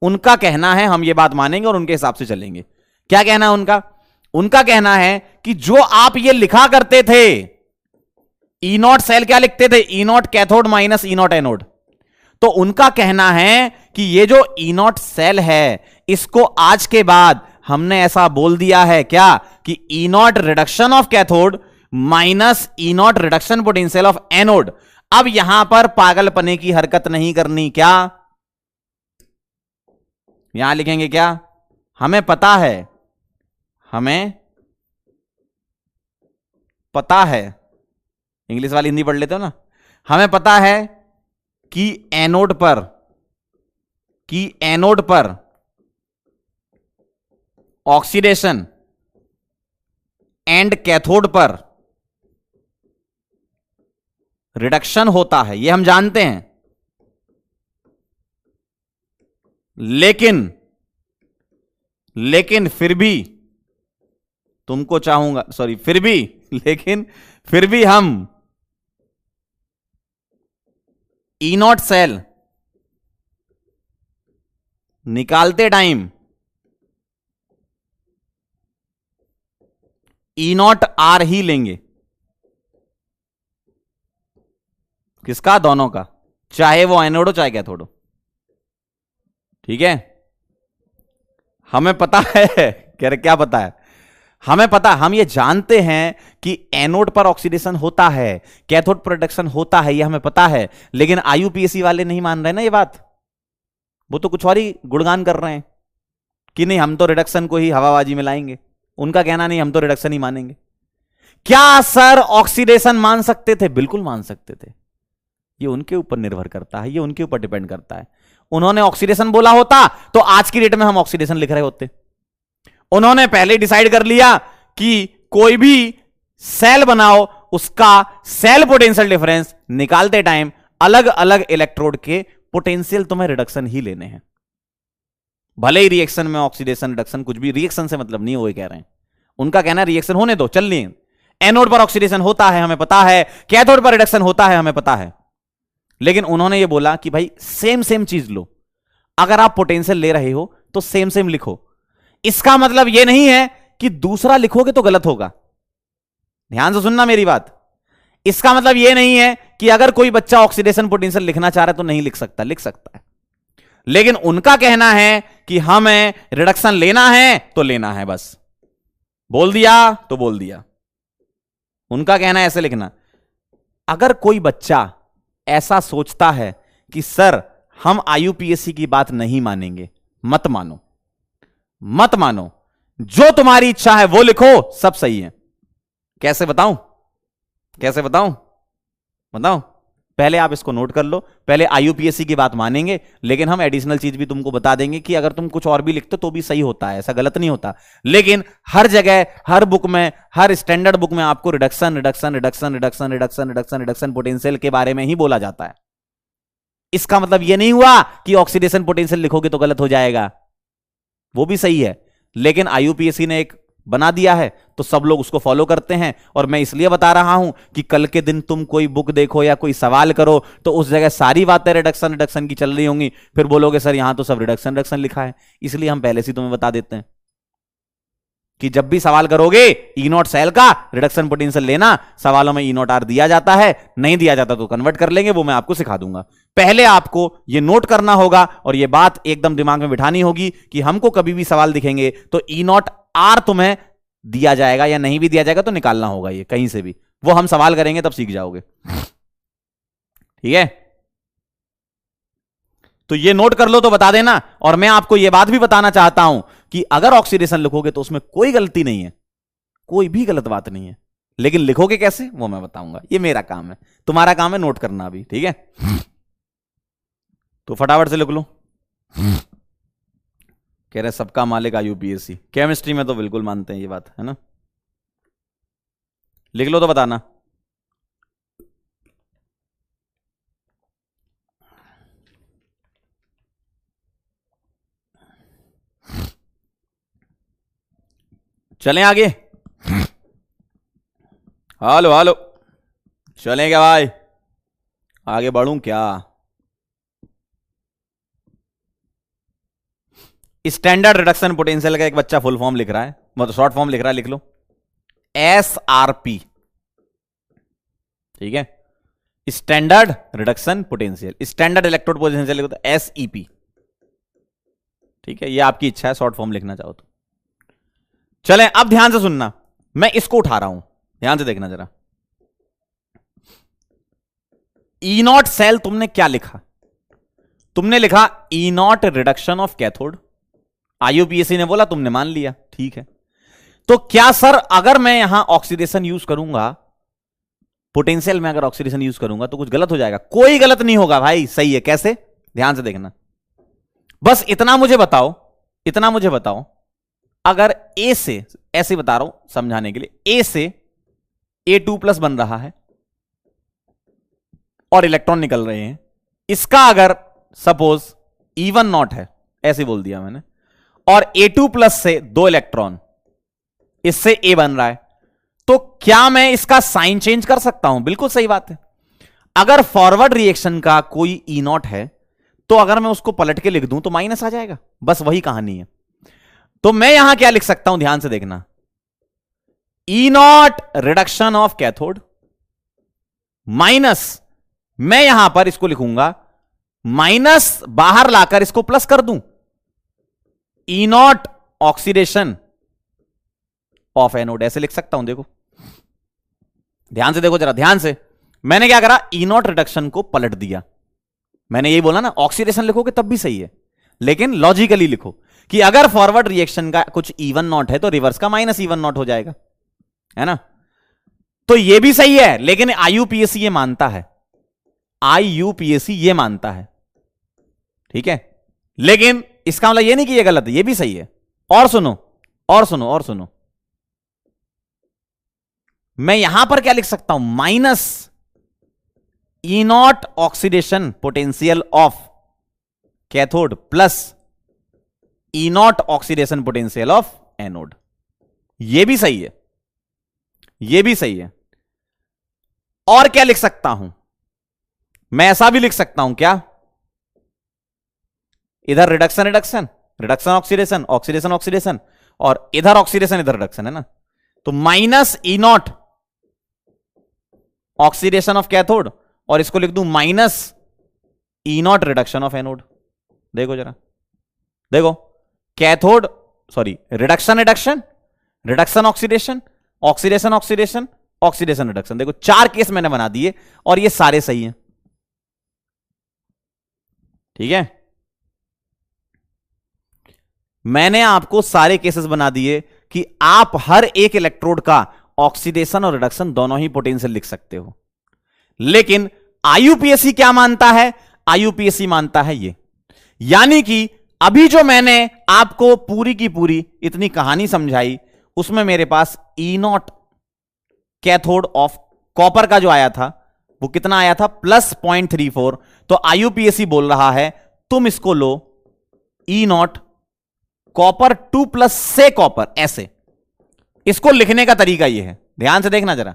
उनका कहना है हम ये बात मानेंगे और उनके हिसाब से चलेंगे। क्या कहना है उनका? उनका कहना है कि जो आप ये लिखा करते थे, E0 सेल क्या लिखते थे? E0 cathode minus E0 anode. तो उनका कहना है कि ये जो E0 सेल है इसको आज के बाद हमने ऐसा बोल दिया है क्या कि E0 reduction of cathode minus E0 reduction potential of anode. अब यहां पर पागलपने की हरकत नहीं करनी। क्या यहां लिखेंगे क्या? हमें पता है, हमें पता है, इंग्लिश वाली हिंदी पढ़ लेते हो ना, हमें पता है कि एनोड पर ऑक्सीडेशन एंड कैथोड पर रिडक्शन होता है, यह हम जानते हैं। लेकिन फिर भी तुमको चाहूंगा, सॉरी, फिर भी हम E0 सेल निकालते टाइम E0 R ही लेंगे। किसका? दोनों का, चाहे वो एनोड हो चाहे कैथोड हो। ठीक है, हमें पता है, कह रहे क्या पता है? हमें पता, हम ये जानते हैं कि एनोड पर ऑक्सीडेशन होता है, कैथोड पर रिडक्शन होता है, ये हमें पता है। लेकिन आईयूपीएससी वाले नहीं मान रहे ना ये बात, वो तो कुछ और ही गुणगान कर रहे हैं कि नहीं हम तो रिडक्शन को ही हवाबाजी में लाएंगे। उनका कहना नहीं, हम तो रिडक्शन ही मानेंगे। क्या सर ऑक्सीडेशन मान सकते थे? बिल्कुल मान सकते थे। ये उनके ऊपर निर्भर करता है, ये उनके ऊपर डिपेंड करता है। उन्होंने ऑक्सीडेशन बोला होता तो आज की डेट में हम ऑक्सीडेशन लिख रहे होते। उन्होंने पहले डिसाइड कर लिया कि कोई भी सेल बनाओ, उसका सेल पोटेंशियल डिफरेंस निकालते टाइम अलग अलग इलेक्ट्रोड के पोटेंशियल तुम्हें रिडक्शन ही लेने हैं। भले ही रिएक्शन में ऑक्सीडेशन रिडक्शन कुछ भी रिएक्शन से मतलब नहीं, वो कह रहे हैं उनका कहना रिएक्शन होने दो, चल नहीं, एनोड पर ऑक्सीडेशन होता है हमें पता है, कैथोड पर रिडक्शन होता है हमें पता है, लेकिन उन्होंने ये बोला कि भाई सेम सेम चीज लो, अगर आप पोटेंशियल ले रहे हो तो सेम सेम लिखो। इसका मतलब यह नहीं है कि दूसरा लिखोगे तो गलत होगा, ध्यान से सुनना मेरी बात। इसका मतलब यह नहीं है कि अगर कोई बच्चा ऑक्सीडेशन पोटेंशियल लिखना चाह रहा है तो नहीं लिख सकता, लिख सकता है, लेकिन उनका कहना है कि हमें रिडक्शन लेना है तो लेना है, बस बोल दिया तो बोल दिया। उनका कहना है ऐसे लिखना। अगर कोई बच्चा ऐसा सोचता है कि सर हम आईयूपीएससी की बात नहीं मानेंगे, मत मानो, मत मानो, जो तुम्हारी इच्छा है वो लिखो, सब सही है। कैसे बताऊं, कैसे बताऊं, बताओ, पहले आप इसको नोट कर लो। पहले आईयूपीएससी की बात मानेंगे, लेकिन हम एडिशनल चीज भी तुमको बता देंगे कि अगर तुम कुछ और भी लिखते तो भी सही होता है, ऐसा गलत नहीं होता। लेकिन हर जगह, हर बुक में, हर स्टैंडर्ड बुक में आपको reduction reduction reduction reduction reduction reduction reduction potential के बारे में ही बोला जाता है। इसका मतलब यह नहीं हुआ कि ऑक्सीडेशन पोटेंशियल लिखोगे तो गलत हो जाएगा, वो भी सही है, लेकिन आईयूपीएससी ने एक बना दिया है तो सब लोग उसको फॉलो करते हैं। और मैं इसलिए बता रहा हूं कि कल के दिन तुम कोई बुक देखो या कोई सवाल करो तो उस जगह सारी बातें रिडक्शन रिडक्शन की चल रही होंगी, फिर बोलोगे सर यहां तो सब रिडक्शन रिडक्शन लिखा है। इसलिए हम पहले से तुम्हें बता देते हैं कि जब भी सवाल करोगे ई नॉट सेल का रिडक्शन पोटेंशियल लेना, सवालों में ई नॉट आर दिया जाता है, नहीं दिया जाता तो कन्वर्ट कर लेंगे, वो मैं आपको सिखा दूंगा। पहले आपको ये नोट करना होगा और ये बात एकदम दिमाग में बिठानी होगी कि हमको कभी भी सवाल दिखेंगे तो ई नॉट आर तुम्हें दिया जाएगा या नहीं भी दिया जाएगा तो निकालना होगा ये कहीं से भी, वो हम सवाल करेंगे तब सीख जाओगे, ठीक है। तो ये नोट कर लो तो बता देना। और मैं आपको ये बात भी बताना चाहता हूं कि अगर ऑक्सीडेशन लिखोगे तो उसमें कोई गलती नहीं है, कोई भी गलत बात नहीं है, लेकिन लिखोगे कैसे वो मैं बताऊंगा, ये मेरा काम है, तुम्हारा काम है नोट करना अभी, ठीक है। तो फटाफट से लिख लो। कह रहे सबका मालिक आईयूपीएससी, केमिस्ट्री में तो बिल्कुल मानते हैं ये बात, है ना। लिख लो तो बताना। चलें आगे, हालो हालो, चलें क्या भाई, आगे बढ़ूं क्या। स्टैंडर्ड रिडक्शन पोटेंशियल का एक बच्चा फुल फॉर्म लिख रहा है, मतलब शॉर्ट फॉर्म लिख रहा है, लिख लो एसआरपी, ठीक है। Standard reduction potential, standard electrode potential लिखो तो एसईपी, ठीक है। ये आपकी इच्छा है शॉर्ट फॉर्म लिखना चाहो तो। चलें अब ध्यान से सुनना, मैं इसको उठा रहा हूं, ध्यान से देखना जरा। ई नॉट सेल तुमने क्या लिखा, तुमने लिखा E naught reduction of cathode, IUPAC ने बोला, तुमने मान लिया, ठीक है। तो क्या सर अगर मैं यहां ऑक्सीडेशन यूज करूंगा, पोटेंशियल में अगर ऑक्सीडेशन यूज करूंगा तो कुछ गलत हो जाएगा? कोई गलत नहीं होगा भाई, सही है। कैसे, ध्यान से देखना, बस इतना मुझे बताओ, इतना मुझे बताओ, अगर ए से, ऐसे बता रहा हूं समझाने के लिए, ए से A2+ बन रहा है और इलेक्ट्रॉन निकल रहे हैं, इसका अगर सपोज E1 नॉट है, ऐसे बोल दिया मैंने, और A2+ से 2 इलेक्ट्रॉन, इससे A बन रहा है, तो क्या मैं इसका साइन चेंज कर सकता हूं? बिल्कुल सही बात है। अगर फॉरवर्ड रिएक्शन का कोई E नॉट है तो अगर मैं उसको पलट के लिख दूं तो माइनस आ जाएगा, बस वही कहानी है। तो मैं यहां क्या लिख सकता हूं, ध्यान से देखना, E naught reduction of cathode minus, मैं यहां पर इसको लिखूंगा माइनस, बाहर लाकर इसको प्लस कर दूं, ई नॉट ऑक्सीडेशन ऑफ एनोड, ऐसे लिख सकता हूं। देखो ध्यान से देखो जरा, ध्यान से, मैंने क्या करा, ई नॉट रिडक्शन को पलट दिया। मैंने यही बोला ना, ऑक्सीडेशन लिखोगे तब भी सही है, लेकिन लॉजिकली लिखो कि अगर फॉरवर्ड रिएक्शन का कुछ E1 नॉट है तो रिवर्स का माइनस E1 नॉट हो जाएगा, है ना। तो यह भी सही है, लेकिन आईयूपीएससी ये मानता है, आईयूपीएससी ये मानता है, ठीक है। लेकिन इसका मतलब ये नहीं कि ये गलत है, ये भी सही है। और सुनो, और सुनो, और सुनो, मैं यहां पर क्या लिख सकता हूं, minus E naught oxidation potential of cathode plus E naught oxidation potential of anode, ये भी सही है, ये भी सही है। और क्या लिख सकता हूं मैं? ऐसा भी लिख सकता हूं क्या, इधर reduction reduction, reduction oxidation, oxidation oxidation, और इधर ऑक्सीडेशन इधर रिडक्शन है ना, तो minus E naught oxidation of cathode, और इसको लिख दूं minus E naught reduction of anode. देखो जरा, देखो, cathode sorry reduction reduction, reduction oxidation, oxidation oxidation, oxidation reduction. देखो 4 केस मैंने बना दिए और ये सारे सही हैं। ठीक है, मैंने आपको सारे केसेस बना दिए कि आप हर एक इलेक्ट्रोड का ऑक्सीडेशन और रिडक्शन दोनों ही पोटेंशियल लिख सकते हो। लेकिन आईयूपीएससी क्या मानता है? आईयूपीएससी मानता है ये, यानी कि अभी जो मैंने आपको पूरी की पूरी इतनी कहानी समझाई, उसमें मेरे पास ई नॉट कैथोड ऑफ कॉपर का जो आया था वो कितना आया था? प्लस 0.34। तो आईयूपीएससी बोल रहा है तुम इसको लो ई नॉट कॉपर 2+ से कॉपर, ऐसे। इसको लिखने का तरीका ये है, ध्यान से देखना जरा।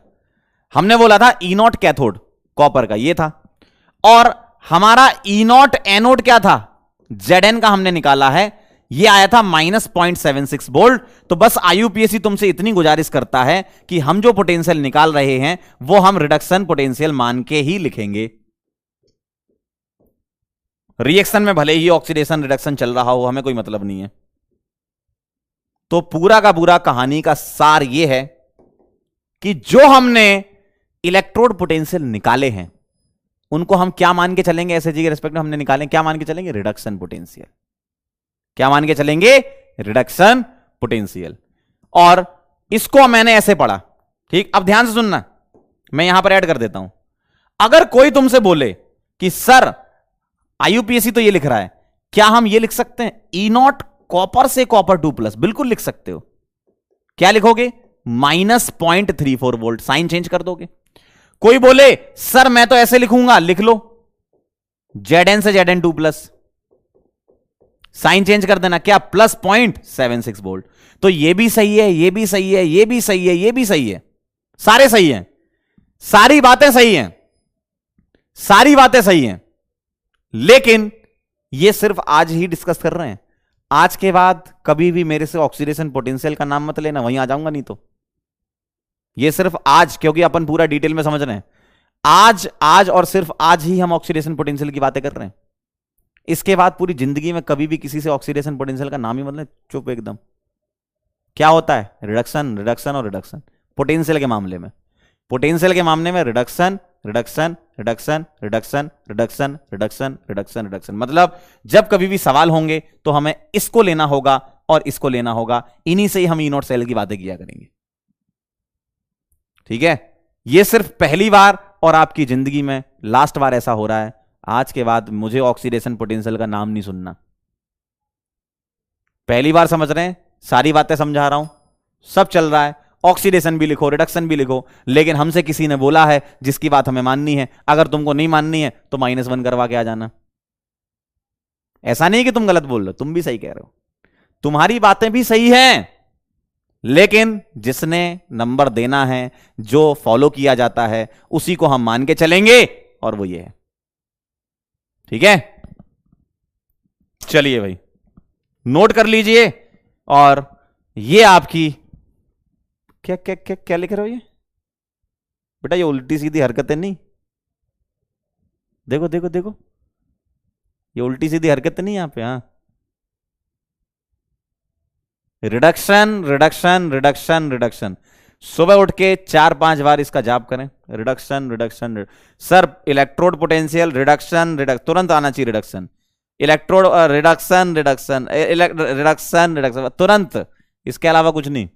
हमने बोला था ई नॉट कैथोड कॉपर का ये था, और हमारा ई नॉट एनोड क्या था? Zn का हमने निकाला है, ये आया था -0.76 वोल्ट। तो बस आईयूपीएससी तुमसे इतनी गुजारिश करता है कि हम जो पोटेंशियल निकाल रहे हैं वो हम रिडक्शन पोटेंशियल मान के ही लिखेंगे। रिएक्शन में भले ही ऑक्सीडेशन रिडक्शन चल रहा हो, हमें कोई मतलब नहीं है। तो पूरा का पूरा कहानी का सार यह है कि जो हमने इलेक्ट्रोड पोटेंशियल निकाले हैं उनको हम क्या मान के चलेंगे? एसएजी के रिस्पेक्ट में हमने निकाले, क्या मान के चलेंगे? Reduction potential. क्या मान के चलेंगे? Reduction potential. और इसको मैंने ऐसे पढ़ा, ठीक। अब ध्यान से सुनना, मैं यहां पर ऐड कर देता हूं। अगर कोई तुमसे बोले कि सर आईयूपीएससी तो ये लिख रहा है, क्या हम ये लिख सकते हैं ई नॉट कॉपर से कॉपर 2+? बिल्कुल लिख सकते हो। क्या लिखोगे? -0.34 वोल्ट, साइन चेंज कर दोगे। कोई बोले सर मैं तो ऐसे लिखूंगा, लिख लो Zn से Zn 2+, साइन चेंज कर देना, क्या? Plus 0.76 volt. तो ये भी सही है, ये भी सही है, ये भी सही है, ये भी सही है, सारे सही हैं, सारी बातें सही हैं, सारी बातें सही हैं। लेकिन ये सिर्फ आज ही डिस्कस कर रहे हैं, आज के बाद कभी भी मेरे से ऑक्सीडेशन पोटेंशियल का नाम मत लेना, वहीं आ जाऊंगा नहीं तो। ये सिर्फ आज, क्योंकि अपन पूरा डिटेल में समझ रहे हैं, आज और सिर्फ आज ही हम ऑक्सीडेशन पोटेंशियल की बातें कर रहे हैं। इसके बाद पूरी जिंदगी में कभी भी किसी से ऑक्सीडेशन पोटेंशियल का नाम ही मत ले, चुप एकदम। क्या होता है? रिडक्शन रिडक्शन और रिडक्शन। पोटेंशियल के मामले में, पोटेंशियल के मामले में reduction reduction reduction reduction reduction reduction reduction reduction. मतलब जब कभी भी सवाल होंगे तो हमें इसको लेना होगा और इसको लेना होगा, इन्हीं से ही हम ई नॉट सेल की बातें किया करेंगे। ठीक है, यह सिर्फ पहली बार और आपकी जिंदगी में लास्ट बार ऐसा हो रहा है। आज के बाद मुझे ऑक्सीडेशन पोटेंशियल का नाम नहीं सुनना। पहली बार समझ रहे हैं, सारी बातें समझा रहा हूं, सब चल रहा है। ऑक्सीडेशन भी लिखो, रिडक्शन भी लिखो, लेकिन हमसे किसी ने बोला है जिसकी बात हमें माननी है। अगर तुमको नहीं माननी है तो -1 करवा के आ जाना। ऐसा नहीं कि तुम गलत बोल रहे हो, तुम भी सही कह रहे हो, तुम्हारी बातें भी सही हैं, लेकिन जिसने नंबर देना है, जो फॉलो किया जाता है, उसी को हम मान के चलेंगे, और वो ये है। ठीक है, चलिए भाई नोट कर लीजिए। और ये आपकी क्या क्या क्या क्या लिख रहे हो ये बेटा? ये उल्टी सीधी हरकतें नहीं, देखो देखो देखो, ये उल्टी सीधी हरकतें नहीं यहां पे। हाँ, रिडक्शन रिडक्शन रिडक्शन रिडक्शन। सुबह उठ के 4-5 बार इसका जाप करें, reduction reduction. Sir electrode potential reduction reduction, तुरंत आना चाहिए reduction, electrode reduction reduction reduction reduction, तुरंत, इसके अलावा कुछ नहीं।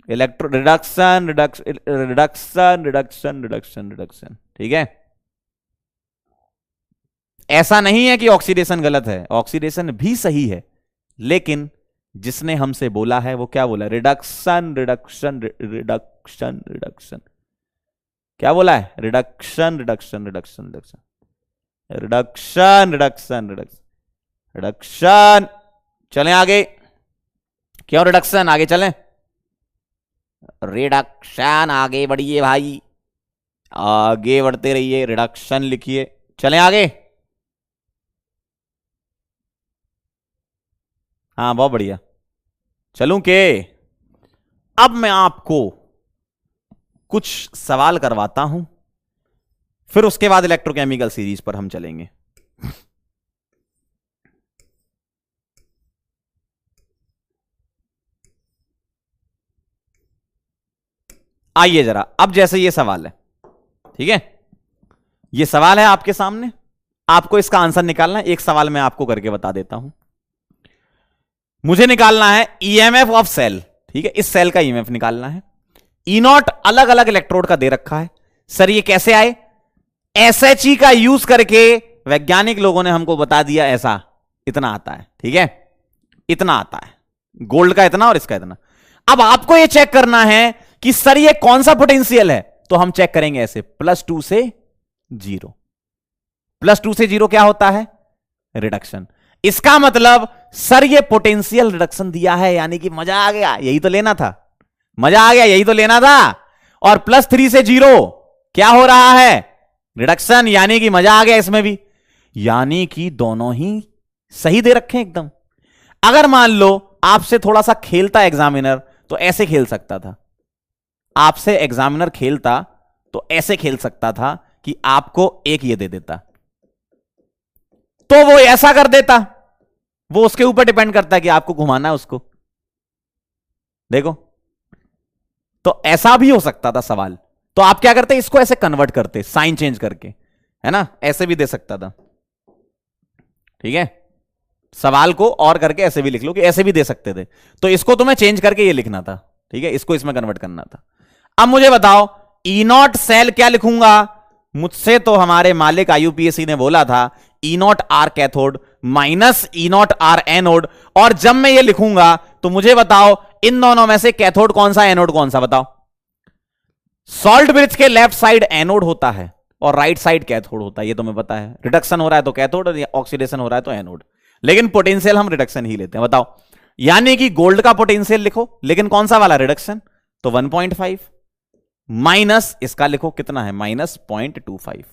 Electro reduction reduction reduction reduction reduction reduction. ठीक है, ऐसा नहीं है कि ऑक्सीडेशन गलत है, ऑक्सीडेशन भी सही है, लेकिन जिसने हमसे बोला है वो क्या बोला? Reduction reduction reduction reduction. क्या बोला है? Reduction reduction reduction reduction reduction reduction reduction reduction. चलें आगे, क्यों रिडक्शन? आगे चलें, रिडक्शन, आगे बढ़िए भाई, आगे बढ़ते रहिए, रिडक्शन लिखिए, चलें आगे। हाँ बहुत बढ़िया, चलूं के अब मैं आपको कुछ सवाल करवाता हूं, फिर उसके बाद इलेक्ट्रोकेमिकल सीरीज पर हम चलेंगे। आइए जरा, अब जैसे ये सवाल है, ठीक है, ये सवाल है आपके सामने, आपको इसका आंसर निकालना है। एक सवाल मैं आपको करके बता देता हूं। मुझे निकालना है ईएमएफ ऑफ सेल, ठीक है, इस सेल का ईएमएफ निकालना है। ई नॉट अलग अलग इलेक्ट्रोड का दे रखा है। सर ये कैसे आए? एसएचई का यूज करके वैज्ञानिक लोगों ने हमको बता दिया, ऐसा इतना आता है, ठीक है, इतना आता है, गोल्ड का इतना और इसका इतना। अब आपको यह चेक करना है कि सर ये कौन सा पोटेंशियल है, तो हम चेक करेंगे ऐसे, +2 से 0। +2 से 0 क्या होता है? रिडक्शन। इसका मतलब सर ये पोटेंशियल रिडक्शन दिया है, यानी कि मजा आ गया, यही तो लेना था, मजा आ गया, यही तो लेना था। और +3 से 0 क्या हो रहा है? रिडक्शन, यानी कि मजा आ गया इसमें भी, यानी कि दोनों ही सही दे रखे एकदम। अगर मान लो आपसे थोड़ा सा खेलता एग्जामिनर, तो ऐसे खेल सकता था, आपसे एग्जामिनर खेलता तो ऐसे खेल सकता था कि आपको एक ये दे देता, तो वो ऐसा कर देता। वो उसके ऊपर डिपेंड करता है कि आपको घुमाना है उसको, देखो, तो ऐसा भी हो सकता था सवाल। तो आप क्या करते? इसको ऐसे कन्वर्ट करते, साइन चेंज करके, है ना, ऐसे भी दे सकता था, ठीक है, सवाल को और करके ऐसे भी लिख लो कि ऐसे भी दे सकते थे, तो इसको तुम्हें चेंज करके ये लिखना था, ठीक है, इसको इसमें कन्वर्ट करना था। अब मुझे बताओ ई नॉट सेल क्या लिखूंगा? मुझसे तो हमारे मालिक आईयूपीएससी ने बोला था E naught R cathode minus E naught R anode, और जब मैं ये लिखूंगा तो मुझे बताओ इन दोनों में से कैथोड कौन सा, एनोड कौन सा, बताओ। सॉल्ट ब्रिज के लेफ्ट साइड एनोड होता है और राइट साइड कैथोड होता है, ये तुम्हें पता है। रिडक्शन हो रहा है तो कैथोड और ऑक्सीडेशन हो रहा है तो एनोड, लेकिन पोटेंशियल हम रिडक्शन ही लेते हैं, बताओ। यानी कि गोल्ड का पोटेंशियल लिखो, लेकिन कौन सा वाला? रिडक्शन, तो 1.5 माइनस इसका लिखो कितना है, -0.25,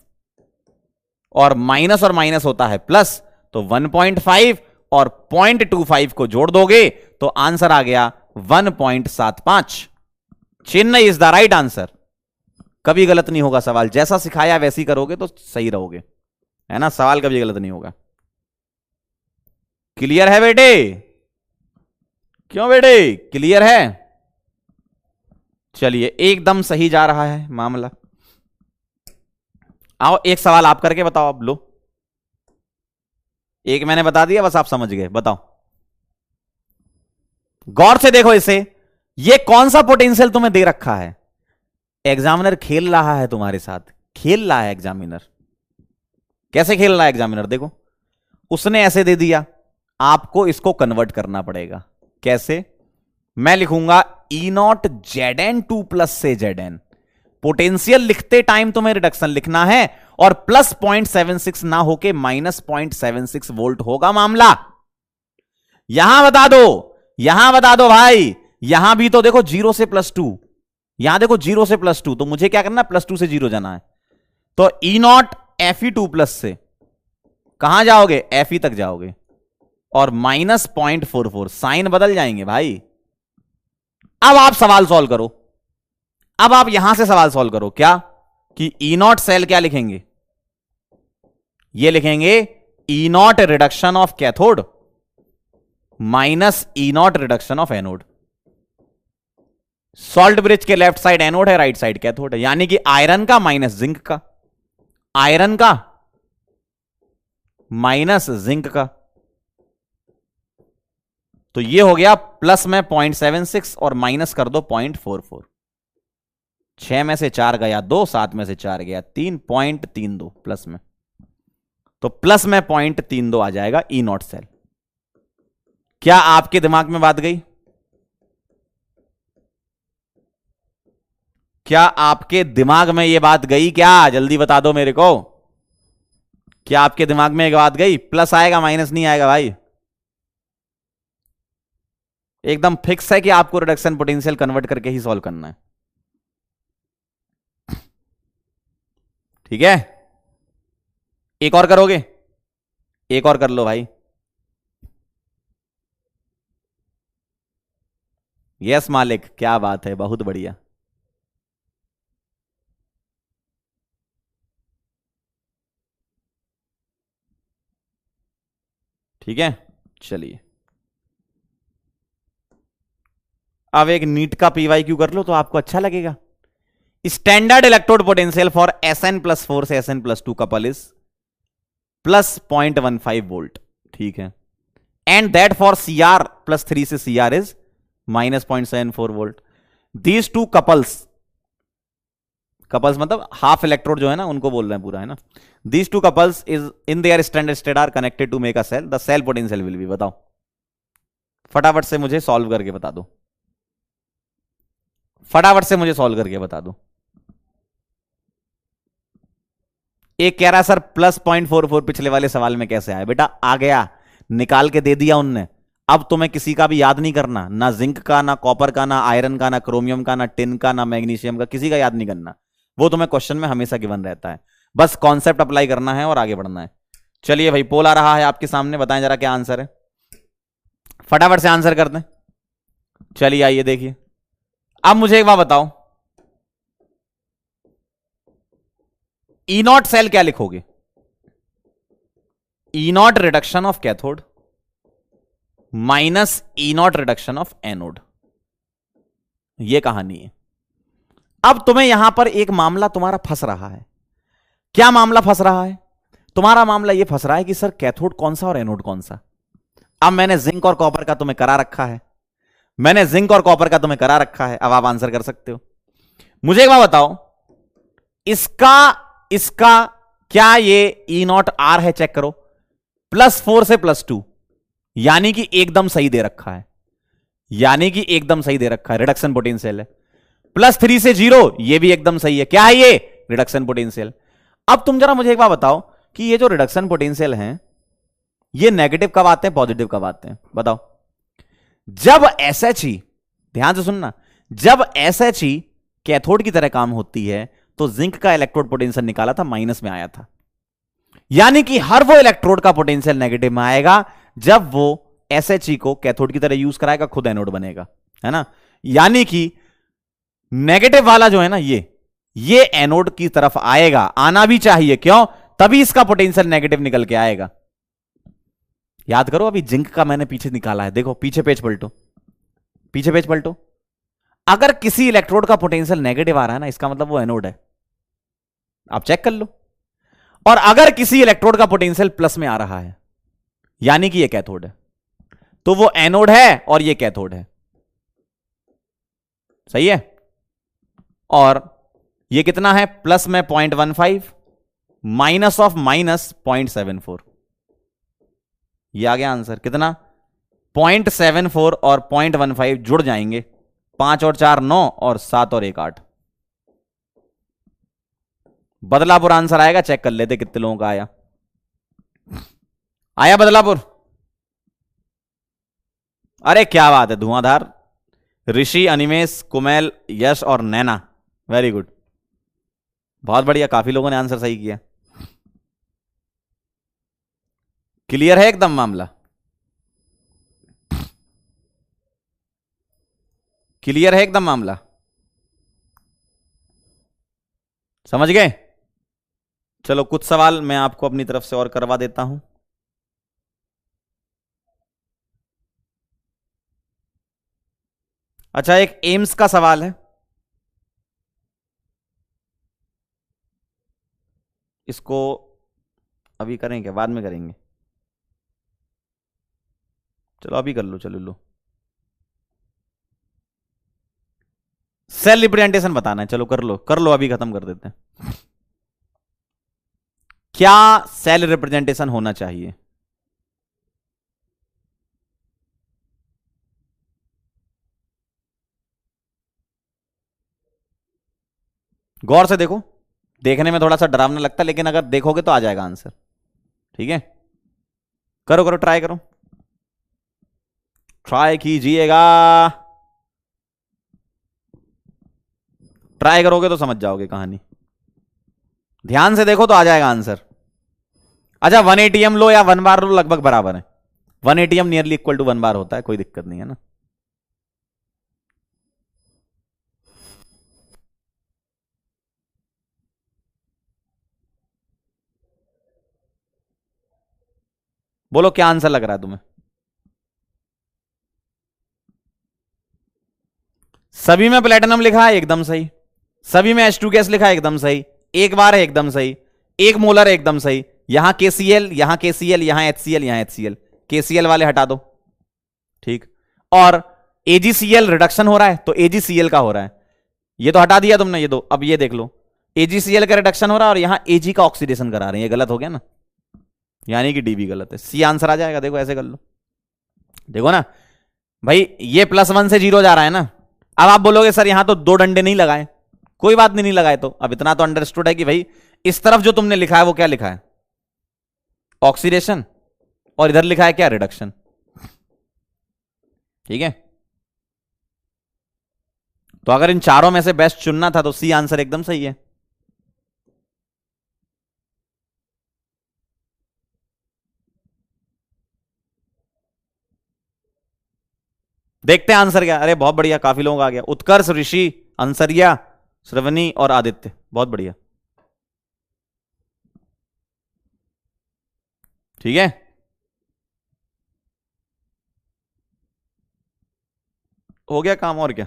और माइनस होता है प्लस, तो 1.5 और 0.25 को जोड़ दोगे तो आंसर आ गया 1.75। Chennai is the right answer. कभी गलत नहीं होगा सवाल, जैसा सिखाया वैसे ही करोगे तो सही रहोगे, है ना, सवाल कभी गलत नहीं होगा। क्लियर है बेटे? क्यों बेटे, क्लियर है? चलिए, एकदम सही जा रहा है मामला। आओ एक सवाल आप करके बताओ, अब लो, एक मैंने बता दिया, बस आप समझ गए, बताओ। गौर से देखो इसे, ये कौन सा पोटेंशियल तुम्हें दे रखा है? एग्जामिनर खेल रहा है तुम्हारे साथ, खेल रहा है एग्जामिनर। कैसे खेल रहा है एग्जामिनर? देखो, उसने ऐसे दे दिया, आपको इसको कन्वर्ट करना पड़ेगा। कैसे? मैं लिखूंगा ई नॉट Zn2 प्लस से Zn। पोटेंशियल लिखते टाइम तुम्हें रिडक्शन लिखना है, और प्लस 0.76 ना होके -0.76 वोल्ट होगा मामला। यहां बता दो, यहां बता दो भाई, यहां भी तो देखो 0 से +2, यहां देखो 0 से +2, तो मुझे क्या करना है? +2 से 0 जाना है। तो ई नॉट Fe2 प्लस से कहां जाओगे? Fe तक जाओगे, और -0.44, साइन बदल जाएंगे भाई। अब आप सवाल सॉल्व करो, अब आप यहां से सवाल सॉल्व करो, क्या कि ई नॉट सेल क्या लिखेंगे? ये लिखेंगे E naught reduction of cathode minus E naught reduction of anode. Salt bridge के लेफ्ट साइड एनोड है, राइट साइड कैथोड है, यानी कि आयरन का माइनस जिंक का, आयरन का माइनस जिंक का। तो ये हो गया, प्लस में 0.76 और माइनस कर दो 0.44। 6 में से 4 गया 2, 7 में से 4 गया 3, 0.32 प्लस में, तो प्लस में 0.32 आ जाएगा ई नॉट सेल। क्या आपके दिमाग में बात गई? क्या आपके दिमाग में यह बात गई? क्या जल्दी बता दो मेरे को, क्या आपके दिमाग में एक बात गई? प्लस आएगा, माइनस नहीं आएगा भाई, एकदम फिक्स है कि आपको रिडक्शन पोटेंशियल कन्वर्ट करके ही सॉल्व करना है। ठीक है, एक और करोगे? एक और कर लो भाई। यस मालिक, क्या बात है, बहुत बढ़िया। ठीक है, चलिए अब एक नीट का पीवाईक्यू कर लो तो आपको अच्छा लगेगा। Standard electrode potential for SN+4 से SN+2 कपल इज +0.15 वोल्ट। ठीक है, एंड दैट फॉर CR+3 से CR is -0.74 volt. These two couples, couples मतलब हाफ इलेक्ट्रोड जो है ना उनको बोल रहे हैं पूरा, है ना। These two couples is in their standard state are connected to make a cell, the cell potential will be. बताओ फटाफट से मुझे सॉल्व करके बता दो, फटाफट से मुझे सॉल्व करके बता दो। एक कह रहा सर +0.44 पिछले वाले सवाल में कैसे आया? बेटा आ गया, निकाल के दे दिया उनने। अब तुम्हें किसी का भी याद नहीं करना, ना जिंक का, ना कॉपर का, ना आयरन का, ना क्रोमियम का, ना टिन का, ना मैग्नीशियम का, किसी का याद नहीं करना। वो तुम्हें क्वेश्चन में हमेशा गिवन रहता है। बस कॉन्सेप्ट अप्लाई करना है और आगे बढ़ना है। चलिए भाई, पोल आ रहा है आपके सामने, बताएं जरा क्या आंसर है। फटाफट से आंसर कर दें। चलिए आइए देखिए। अब मुझे एक बात बताओ, ई नॉट सेल क्या लिखोगे? E naught reduction of cathode minus E naught reduction of anode, यह कहानी है। अब तुम्हें यहां पर एक मामला तुम्हारा फंस रहा है। क्या मामला फंस रहा है तुम्हारा? मामला यह फंस रहा है कि सर कैथोड कौन सा और एनोड कौन सा। अब मैंने जिंक और कॉपर का तुम्हें करा रखा है, मैंने जिंक और कॉपर का तुम्हें करा रखा है। अब आप आंसर कर सकते हो। मुझे एक बात बताओ, इसका क्या ये ई नॉट आर है? चेक करो, +4 से +2, यानी कि एकदम सही दे रखा है, यानी कि एकदम सही दे रखा है, रिडक्शन पोटेंशियल है। +3 से 0, ये भी एकदम सही है। क्या है ये? Reduction potential. अब तुम जरा मुझे एक बात बताओ कि ये जो रिडक्शन पोटेंशियल है ये नेगेटिव कब आते हैं, पॉजिटिव कब आते हैं? बताओ। जब SHE, ध्यान से सुनना, जब SHE कैथोड की तरह काम होती है तो जिंक का इलेक्ट्रोड पोटेंशियल निकाला था, माइनस में आया था। यानी कि हर वो इलेक्ट्रोड का पोटेंशियल नेगेटिव में आएगा जब वो SHE को कैथोड की तरह यूज कराएगा, खुद एनोड बनेगा, है ना। यानी कि नेगेटिव वाला जो है ना ये एनोड की तरफ आएगा, आना भी चाहिए। क्यों? तभी इसका पोटेंशियल नेगेटिव निकल के आएगा। याद करो, अभी जिंक का मैंने पीछे निकाला है, देखो पीछे पेज पलटो, पीछे पेज पलटो। अगर किसी इलेक्ट्रोड का पोटेंशियल नेगेटिव आ रहा है ना, इसका मतलब वो एनोड है, आप चेक कर लो। और अगर किसी इलेक्ट्रोड का पोटेंशियल प्लस में आ रहा है, यानी कि ये कैथोड है, तो वो एनोड है और ये कैथोड है। सही है। और ये कितना है? प्लस में 0.15, माइनस ऑफ -0.74, ये आ गया आंसर। कितना? 0.74 और 0.15 जुड़ जाएंगे, 5 और 4 9 और 7 और 1 8। बदलापुर आंसर आएगा, चेक कर लेते कितने लोगों का आया। आया बदलापुर? अरे क्या बात है, धुआंधार। ऋषि, अनिमेश, कुमेल, यश और नैना, वेरी गुड, बहुत बढ़िया, काफी लोगों ने आंसर सही किया। क्लियर है एकदम मामला? क्लियर है एकदम मामला? समझ गए? चलो कुछ सवाल मैं आपको अपनी तरफ से और करवा देता हूं। अच्छा, एक एम्स का सवाल है, इसको अभी करें क्या बाद में करेंगे? चलो अभी कर लो, चलो लो। सेल रिप्रेजेंटेशन बताना है, चलो कर लो, कर लो, अभी खत्म कर देते हैं। क्या सेल रिप्रेजेंटेशन होना चाहिए? गौर से देखो, देखने में थोड़ा सा डरावना लगता है, लेकिन अगर देखोगे तो आ जाएगा आंसर। ठीक है, करो करो, ट्राई करो। ट्राई कीजिएगा, ट्राई करोगे तो समझ जाओगे कहानी। ध्यान से देखो तो आ जाएगा आंसर। अच्छा 1 ATM लो या 1 बार लो, लगभग बराबर है। 1 ATM नियरली इक्वल टू 1 बार होता है, कोई दिक्कत नहीं है ना। बोलो क्या आंसर लग रहा है तुम्हें? सभी में प्लेटिनम लिखा है, एकदम सही। सभी में H2 गैस लिखा है, एकदम सही। एक बार है, एकदम सही। 1 मोलर है, एकदम सही। यहां KCl, यहां KCl, यहां HCl, यहां HCl। KCl वाले हटा दो, ठीक। और AgCl रिडक्शन हो रहा है तो AgCl का हो रहा है, ये तो हटा दिया तुमने, ये दो। अब ये देख लो, AgCl का रिडक्शन हो रहा है और यहां Ag का ऑक्सीडेशन करा रहे हैं, ये गलत हो गया ना, यानी कि डी भी गलत है। सी आंसर आ जाएगा। देखो ऐसे कर लो, देखो ना भाई, ये +1 से 0 जा रहा है ना। अब आप बोलोगे सर यहां तो 2 डंडे नहीं लगाए, कोई बात नहीं, नहीं लगाए तो अब इतना तो अंडरस्टूड है कि भाई इस तरफ जो तुमने लिखा है वो क्या लिखा है, ऑक्सीडेशन, और इधर लिखा है क्या, रिडक्शन। ठीक है, तो अगर इन चारों में से बेस्ट चुनना था तो सी आंसर एकदम सही है। देखते हैं आंसर क्या। अरे बहुत बढ़िया, काफी लोग आ गया। उत्कर्ष, ऋषि, अंसरिया, श्रवणी और आदित्य, बहुत बढ़िया। ठीक है, हो गया काम, और क्या।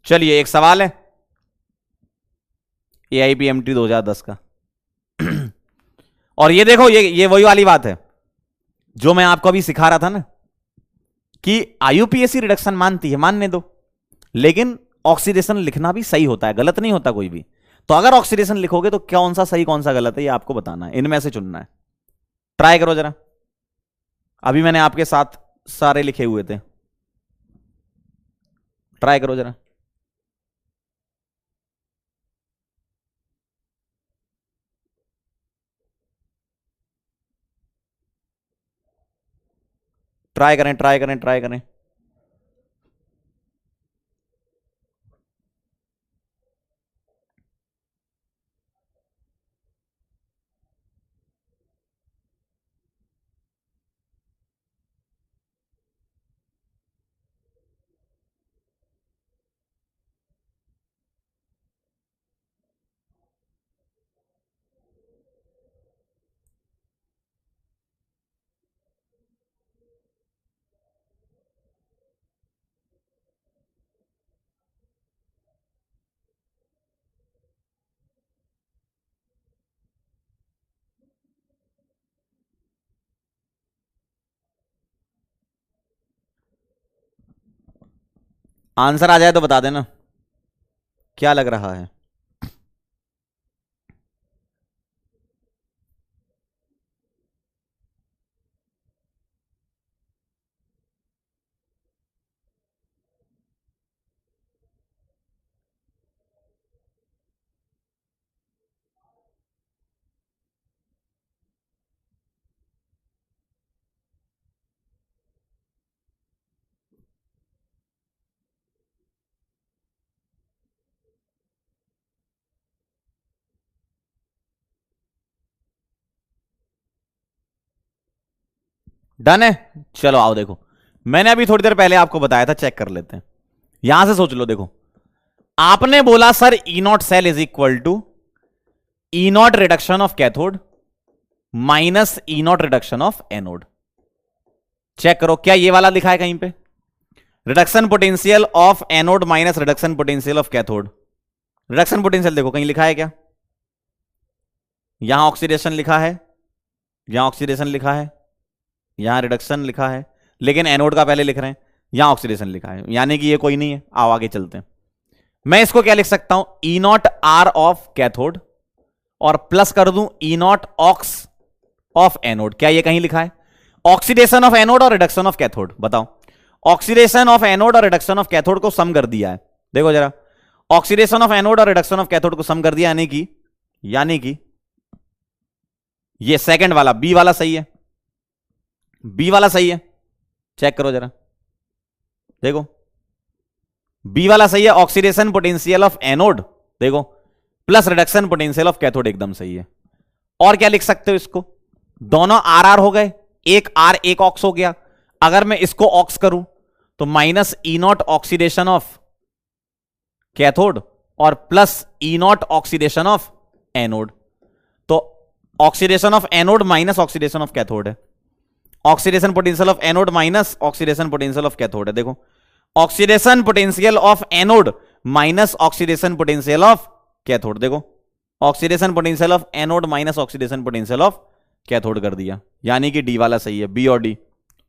चलिए एक सवाल है AIPMT 2010 का। और ये देखो, ये वही वाली बात है जो मैं आपको अभी सिखा रहा था ना, कि IUPAC रिडक्शन मानती है, मानने दो, लेकिन ऑक्सीडेशन लिखना भी सही होता है, गलत नहीं होता कोई भी। तो अगर ऑक्सीडेशन लिखोगे तो कौन सा सही कौन सा गलत है ये आपको बताना है, इनमें से चुनना है। ट्राई करो जरा, अभी मैंने आपके साथ सारे लिखे हुए थे, ट्राई करो जरा। ट्राई करें, ट्राई करें, ट्राई करें। आंसर आ जाए तो बता देना क्या लग रहा है। डन है, चलो आओ देखो, मैंने अभी थोड़ी देर पहले आपको बताया था, चेक कर लेते हैं। यहां से सोच लो, देखो आपने बोला sir E naught cell is equal to E naught reduction of cathode minus E naught reduction of anode. Check करो क्या ये वाला लिखा है कहीं पे, reduction potential of anode minus reduction potential of cathode. Reduction potential देखो कहीं लिखा है क्या, यहां ऑक्सीडेशन लिखा है, यहां ऑक्सीडेशन लिखा है, यहां रिडक्शन लिखा है, लेकिन एनोड का पहले लिख रहे हैं, यहां ऑक्सीडेशन लिखा है, यानी कि ये कोई नहीं है। आओ आगे चलते हैं। मैं इसको क्या लिख सकता हूं, ई नॉट आर ऑफ कैथोड और प्लस कर दूं ई नॉट ऑक्स ऑफ एनोड। क्या ये कहीं लिखा है, ऑक्सीडेशन ऑफ एनोड और रिडक्शन ऑफ कैथोड? बताओ, ऑक्सीडेशन ऑफ एनोड और रिडक्शन ऑफ कैथोड को सम कर दिया है, देखो जरा, ऑक्सीडेशन ऑफ एनोड और रिडक्शन ऑफ कैथोड को सम कर दिया, यानी कि ये सेकंड वाला बी वाला सही है, बी वाला सही है, चेक करो जरा, देखो बी वाला सही है। ऑक्सीडेशन पोटेंशियल ऑफ एनोड देखो plus reduction potential of cathode एकदम सही है। और क्या लिख सकते हो इसको, दोनों आर आर हो गए, एक आर एक ऑक्स हो गया। अगर मैं इसको ऑक्स करूं तो minus E naught oxidation of cathode और plus E naught oxidation of anode. तो oxidation of anode minus oxidation of cathode है, oxidation potential of anode minus oxidation potential of cathode है। देखो oxidation potential of anode minus oxidation potential of cathode, देखो oxidation potential of anode minus oxidation potential of cathode कर दिया, यानी कि डी वाला सही है, बी और डी।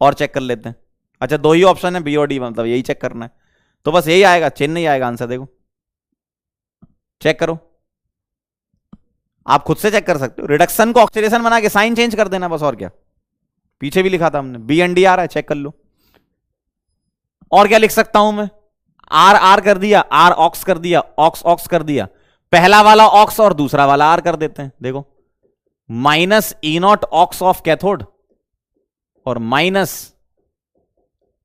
और चेक कर लेते हैं, अच्छा दो ही ऑप्शन है बी और डी, मतलब यही चेक करना है, तो बस यही आएगा, चिन्ह नहीं आएगा आंसर। देखो चेक करो, आप खुद से चेक कर सकते हो, रिडक्शन को ऑक्सीडेशन बना के साइन चेंज कर देना बस, और क्या, पीछे भी लिखा था हमने, बी एन डी आ रहा है, चेक कर लो। और क्या लिख सकता हूं मैं, आर आर कर दिया, आर ऑक्स कर दिया, ऑक्स ऑक्स कर दिया, पहला वाला ऑक्स और दूसरा वाला आर कर देते हैं। देखो minus E naught ox of cathode और minus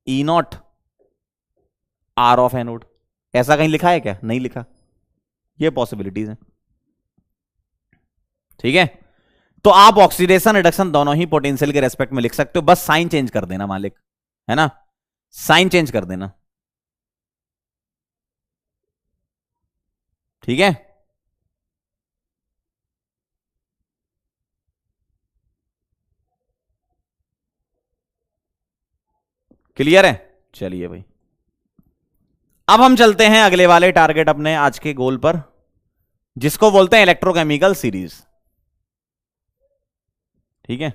E naught R of anode. ऐसा कहीं लिखा है क्या, नहीं लिखा, ये पॉसिबिलिटीज हैं, ठीक है। तो आप ऑक्सीडेशन रिडक्शन दोनों ही पोटेंशियल के रेस्पेक्ट में लिख सकते हो, बस साइन चेंज कर देना मालिक, है ना, साइन चेंज कर देना, ठीक है। क्लियर है, चलिए भाई अब हम चलते हैं अगले वाले टारगेट अपने आज के गोल पर, जिसको बोलते हैं इलेक्ट्रोकेमिकल सीरीज, ठीक है।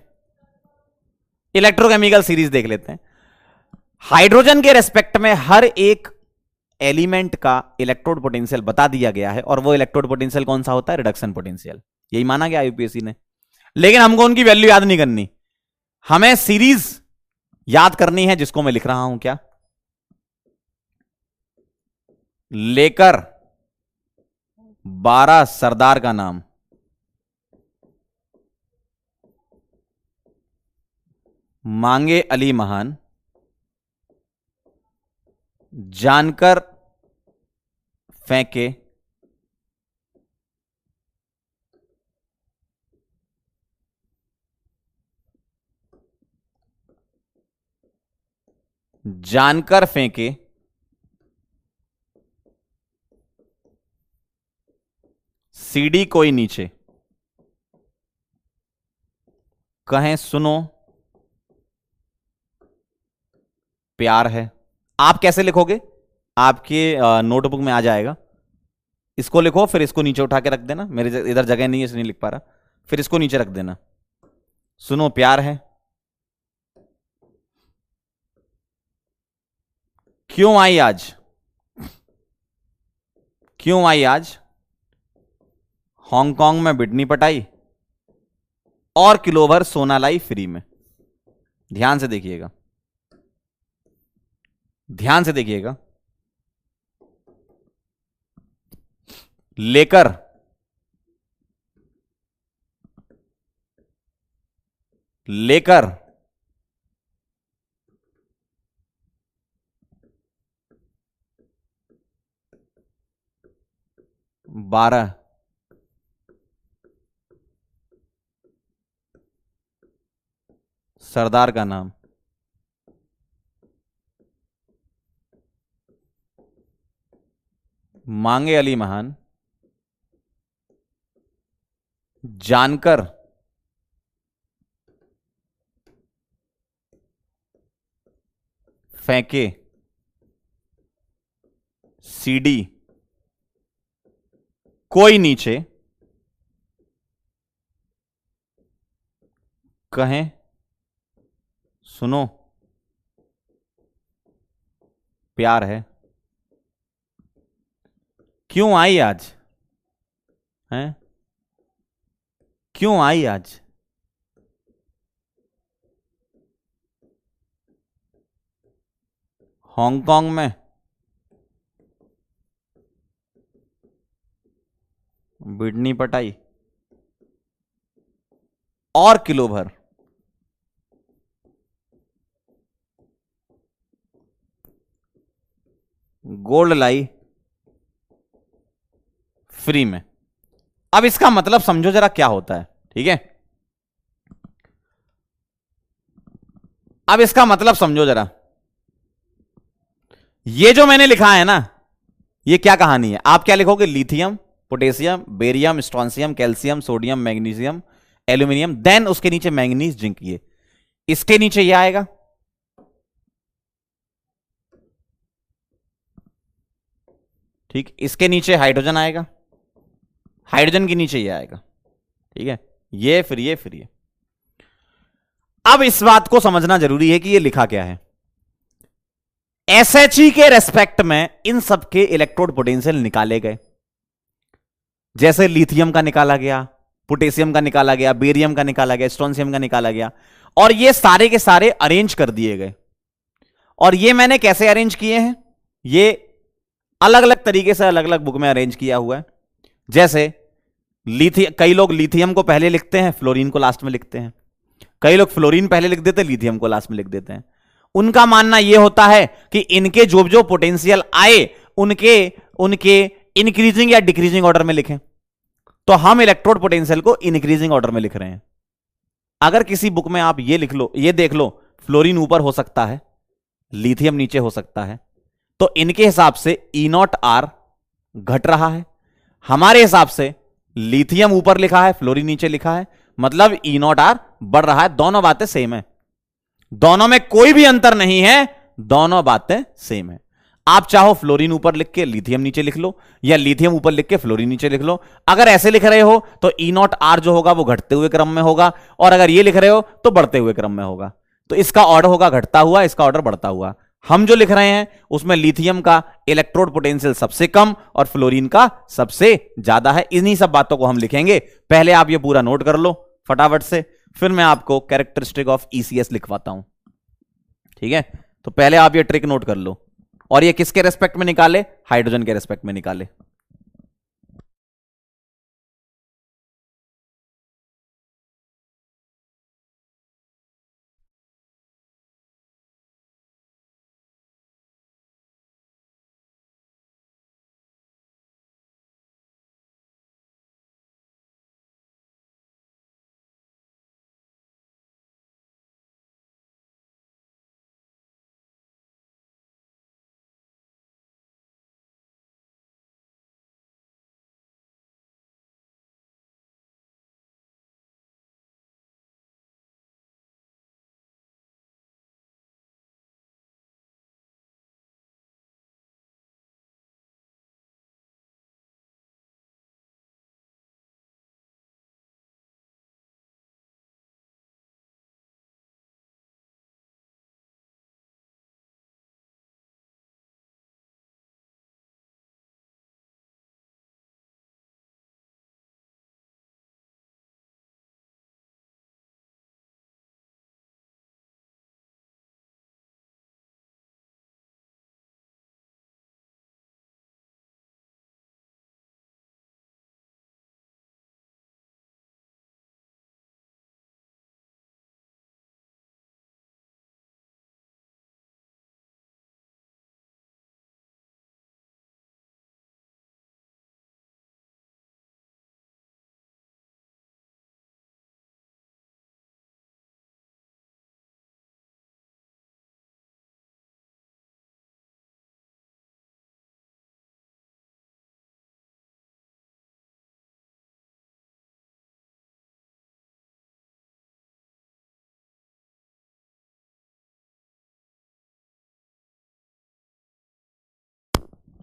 इलेक्ट्रोकेमिकल सीरीज देख लेते हैं। हाइड्रोजन के रेस्पेक्ट में हर एक एलिमेंट का इलेक्ट्रोड पोटेंशियल बता दिया गया है, और वो इलेक्ट्रोड पोटेंशियल कौन सा होता है, रिडक्शन पोटेंशियल, यही माना गया यूपीएससी ने। लेकिन हमको उनकी वैल्यू याद नहीं करनी, हमें सीरीज याद करनी है, जिसको मैं लिख रहा हूं क्या, लेकर 12 सरदार का नाम, मांगे अली महान, जानकर फेंके जानकर फेंके सीडी कोई नीचे, कहें सुनो प्यार है। आप कैसे लिखोगे, आपके नोटबुक में आ जाएगा, इसको लिखो, फिर इसको नीचे उठा के रख देना, मेरे इधर जगह नहीं है इसलिए नहीं लिख पा रहा, फिर इसको नीचे रख देना, सुनो प्यार है। क्यों आई आज, क्यों आई आज, हांगकांग में बिडनी पटाई और किलो भर सोना लाई फ्री में। ध्यान से देखिएगा, ध्यान से देखिएगा, लेकर लेकर 12 सरदार का नाम, मांगे अली महान, जानकर फेंके सीडी कोई नीचे, कहें सुनो प्यार है। क्यों आई आज, हैं क्यों आई आज, हांगकांग में बिडनी पटाई और किलो भर गोल्ड लाई फ्री में। अब इसका मतलब समझो जरा क्या होता है, ठीक है। अब इसका मतलब समझो जरा, ये जो मैंने लिखा है ना, ये क्या कहानी है। आप क्या लिखोगे, lithium, potassium, barium, strontium, calcium, sodium, magnesium, aluminium, then उसके नीचे मैंगनीज, जिंक। ये इसके नीचे ये आएगा, ठीक। इसके नीचे हाइड्रोजन आएगा, हाइड्रोजन के नीचे ये आएगा, ठीक है। ये फिर ये फिर ये। अब इस बात को समझना जरूरी है कि ये लिखा क्या है। एसएचई के रेस्पेक्ट में इन सबके इलेक्ट्रोड पोटेंशियल निकाले गए। जैसे लिथियम का निकाला गया, पोटेशियम का निकाला गया, बेरियम का निकाला गया, स्ट्रोंसियम का निकाला गया, और ये सारे के सारे अरेंज कर दिए गए। और ये मैंने कैसे अरेंज किए हैं, ये अलग अलग तरीके से अलग अलग बुक में अरेंज किया हुआ है। जैसे कई लोग लिथियम को पहले लिखते हैं, फ्लोरीन को लास्ट में लिखते हैं। कई लोग फ्लोरीन पहले लिख देते हैं, लिथियम को लास्ट में लिख देते हैं। उनका मानना यह होता है कि इनके जो जो पोटेंशियल आए उनके उनके इंक्रीजिंग या डिक्रीजिंग ऑर्डर में लिखें। तो हम इलेक्ट्रोड पोटेंशियल को इंक्रीजिंग ऑर्डर में लिख रहे हैं। अगर किसी बुक में आप ये लिख लो, ये देख लो, फ्लोरीन ऊपर हो सकता है, लिथियम नीचे हो सकता है, तो इनके हिसाब से E0R घट रहा है। हमारे हिसाब से लिथियम ऊपर लिखा है, फ्लोरीन नीचे लिखा है, मतलब E0R बढ़ रहा है। दोनों बातें सेम है, दोनों में कोई भी अंतर नहीं है, दोनों बातें सेम है। आप चाहो फ्लोरीन ऊपर लिख के लिथियम नीचे लिख लो, या लिथियम ऊपर लिख के फ्लोरीन नीचे लिख लो। अगर ऐसे लिख रहे हो तो E0R जो होगा वो घटते हुए क्रम में होगा, और अगर ये लिख रहे हो तो बढ़ते हुए क्रम में होगा। तो इसका ऑर्डर होगा घटता हुआ, इसका ऑर्डर बढ़ता हुआ। हम जो लिख रहे हैं उसमें लिथियम का इलेक्ट्रोड पोटेंशियल सबसे कम और फ्लोरीन का सबसे ज्यादा है। इन्हीं सब बातों को हम लिखेंगे। पहले आप ये पूरा नोट कर लो फटाफट से, फिर मैं आपको कैरेक्टरिस्टिक ऑफ ईसीएस लिखवाता हूं, ठीक है। तो पहले आप ये ट्रिक नोट कर लो। और ये किसके रेस्पेक्ट में निकाले, हाइड्रोजन के रेस्पेक्ट में निकाले।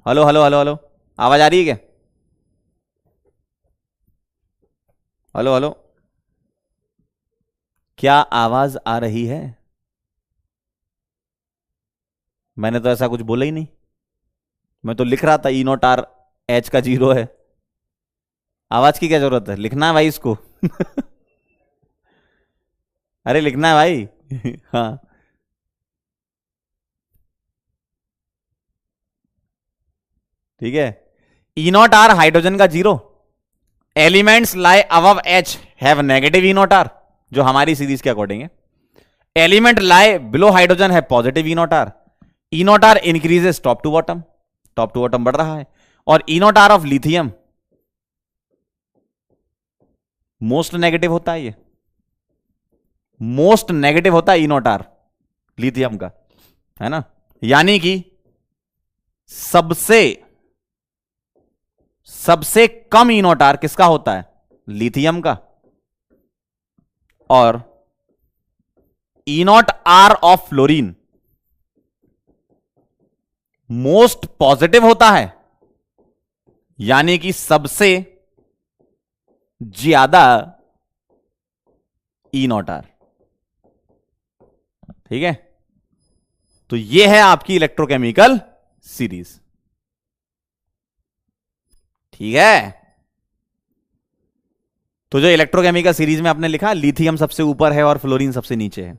हेलो हेलो हेलो हेलो, आवाज आ रही है क्या? हेलो हेलो, क्या आवाज आ रही है? मैंने तो ऐसा कुछ बोला ही नहीं। मैं तो लिख रहा था E0R H का 0 है। आवाज की क्या जरूरत है, लिखना है भाई इसको। अरे लिखना है भाई। हाँ, ठीक है। E0R हाइड्रोजन का 0, elements lie above H have negative E naught R, जो हमारी सीरीज के अकॉर्डिंग है। एलिमेंट लाई बिलो हाइड्रोजन है positive E naught R. E naught R increases top to bottom बढ़ रहा है। और E naught R of lithium most negative होता है, ये मोस्ट नेगेटिव होता है ई नॉट आर लिथियम का, है ना। यानी कि सबसे कम ई नॉट आर किसका होता है, लिथियम का। और E naught R of fluorine most positive होता है, यानी कि सबसे ज्यादा ई नॉट आर। ठीक है, तो यह है आपकी इलेक्ट्रोकेमिकल सीरीज। ठीक है, तो जो इलेक्ट्रोकेमिकल सीरीज में आपने लिखा लिथियम सबसे ऊपर है और फ्लोरीन सबसे नीचे है।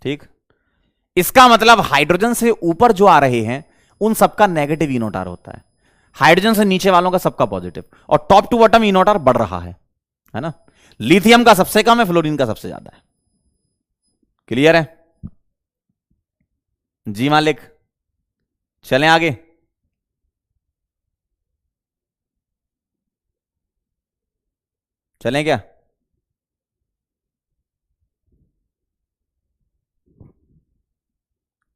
ठीक, इसका मतलब हाइड्रोजन से ऊपर जो आ रहे हैं उन सबका नेगेटिव ई नॉट आर होता है, हाइड्रोजन से नीचे वालों का सबका पॉजिटिव, और top to bottom E naught R बढ़ रहा है ना। लिथियम का सबसे कम है, फ्लोरीन का सबसे ज्यादा है। क्लियर है जी मालिक? चलें आगे। चलें क्या?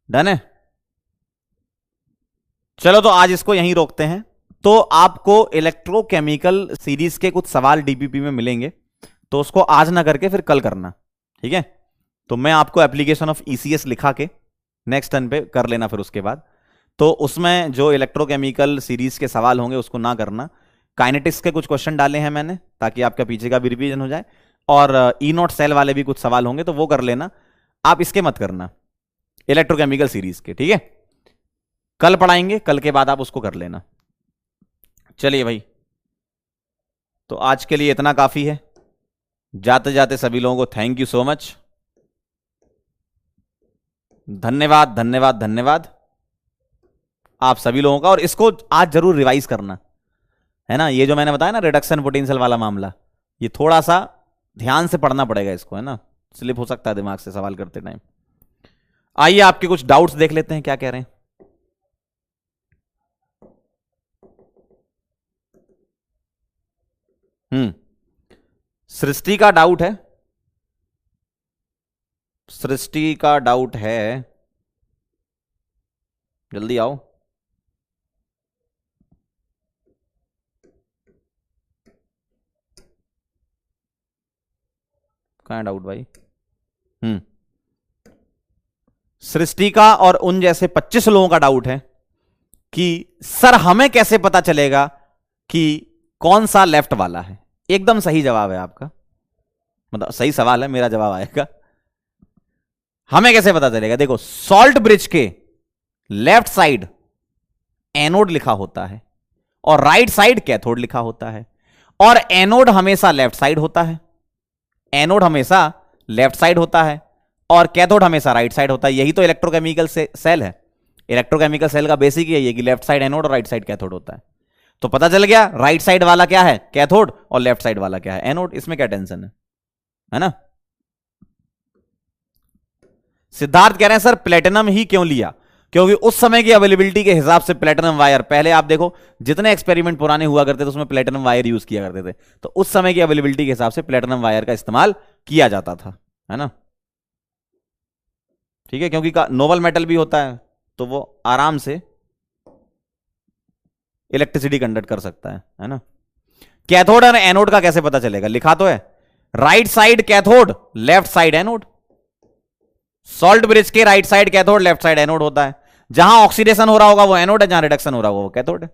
डन है? चलो तो आज इसको यहीं रोकते हैं। तो आपको इलेक्ट्रोकेमिकल सीरीज के कुछ सवाल डीपीपी में मिलेंगे, तो उसको आज ना करके फिर कल करना। ठीक है, तो मैं आपको एप्लीकेशन ऑफ ईसीएस लिखा के नेक्स्ट टर्न पे कर लेना। फिर उसके बाद तो उसमें जो इलेक्ट्रोकेमिकल सीरीज के सवाल होंगे उसको ना करना। काइनेटिक्स के कुछ क्वेश्चन डाले हैं मैंने, ताकि आपका पीछे का भी रिवीजन हो जाए। और ई नॉट सेल वाले भी कुछ सवाल होंगे, तो वो कर लेना। आप इसके मत करना, इलेक्ट्रोकेमिकल सीरीज के। ठीक है, कल पढ़ाएंगे, कल के बाद आप उसको कर लेना। चलिए भाई, तो आज के लिए इतना काफी है। जाते जाते सभी लोगों को थैंक यू सो मच, धन्यवाद धन्यवाद धन्यवाद आप सभी लोगों का। और इसको आज जरूर रिवाइज करना, है ना। ये जो मैंने बताया ना रिडक्शन पोटेंशियल वाला मामला, ये थोड़ा सा ध्यान से पढ़ना पड़ेगा इसको, है ना। स्लिप हो सकता है दिमाग से सवाल करते टाइम। आइए आपके कुछ डाउट्स देख लेते हैं, क्या कह रहे हैं। सृष्टि का डाउट है, सृष्टि का डाउट है, जल्दी आओ। कहां है डाउट भाई? सृष्टि का और उन जैसे 25 लोगों का डाउट है कि सर हमें कैसे पता चलेगा कि कौन सा लेफ्ट वाला है। एकदम सही जवाब है आपका, मतलब सही सवाल है, मेरा जवाब आएगा। हमें कैसे पता चलेगा? देखो, सॉल्ट ब्रिज के लेफ्ट साइड एनोड लिखा होता है और राइट साइड कैथोड लिखा होता है, और एनोड हमेशा लेफ्ट साइड होता है, एनोड हमेशा लेफ्ट साइड होता है और कैथोड हमेशा राइट साइड होता है। यही तो इलेक्ट्रोकेमिकल सेल है। इलेक्ट्रोकेमिकल सेल का बेसिक यही है कि लेफ्ट साइड एनोड और राइट साइड कैथोड होता है। तो पता चल गया राइट साइड वाला क्या है, कैथोड, और लेफ्ट साइड वाला क्या है, एनोड। इसमें क्या टेंशन है ना। सिद्धार्थ कह रहे हैं सर प्लेटिनम ही क्यों लिया? क्योंकि उस समय की अवेलेबिलिटी के हिसाब से प्लेटिनम वायर, पहले आप देखो जितने एक्सपेरिमेंट पुराने हुआ करते थे उसमें प्लेटिनम वायर यूज किया करते थे, तो उस समय की अवेलेबिलिटी के हिसाब से प्लेटिनम वायर का इस्तेमाल किया जाता था, है ना। ठीक है, क्योंकि नोबल मेटल भी होता है तो वो आराम से इलेक्ट्रिसिटी कंडक्ट कर सकता है ना। कैथोड और एनोड का कैसे पता चलेगा? लिखा तो है right side cathode left side anode. Salt bridge के right side cathode left side anode होता है। जहां ऑक्सीडेशन हो रहा होगा वो एनोड है, जहां रिडक्शन हो रहा होगा वो कैथोड है।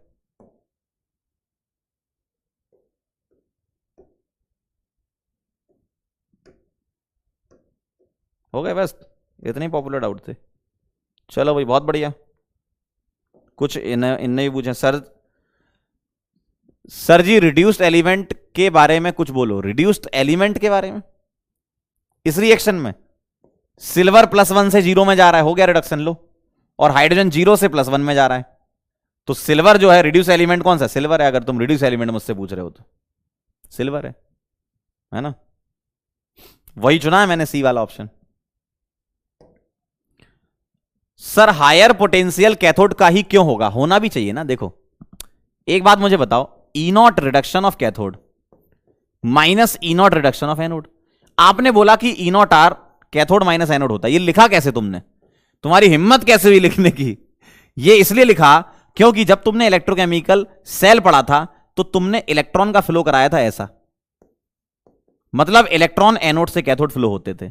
हो गए बस, इतने पॉपुलर डाउट थे। चलो भाई बहुत बढ़िया। कुछ इनने भी पूछे सर जी रिड्यूस्ड एलिमेंट के बारे में कुछ बोलो। रिड्यूस्ड एलिमेंट के बारे में इस रिएक्शन में सिल्वर +1 से 0 में जा रहा है, हो गया रिडक्शन लो, और हाइड्रोजन 0 से +1 में जा रहा है, तो सिल्वर जो है रिड्यूस एलिमेंट कौन सा? सिल्वर है। अगर तुम रिड्यूस एलिमेंट मुझसे पूछ रहे हो तो सिल्वर है ना? वही चुना है मैंने, सी वाला option. Sir higher potential cathode का ही क्यों होगा? होना भी चाहिए ना। देखो एक बात मुझे बताओ, E naught reduction of cathode minus E naught reduction of anode. आपने बोला कि E naught R cathode minus anode होता है। ये लिखा कैसे तुमने? तुम्हारी हिम्मत कैसे हुई लिखने की? ये इसलिए लिखा क्योंकि जब तुमने इलेक्ट्रोकेमिकल सेल पढ़ा था तो तुमने इलेक्ट्रॉन का फ्लो कराया था ऐसा, मतलब इलेक्ट्रॉन एनोड से कैथोड फ्लो होते थे,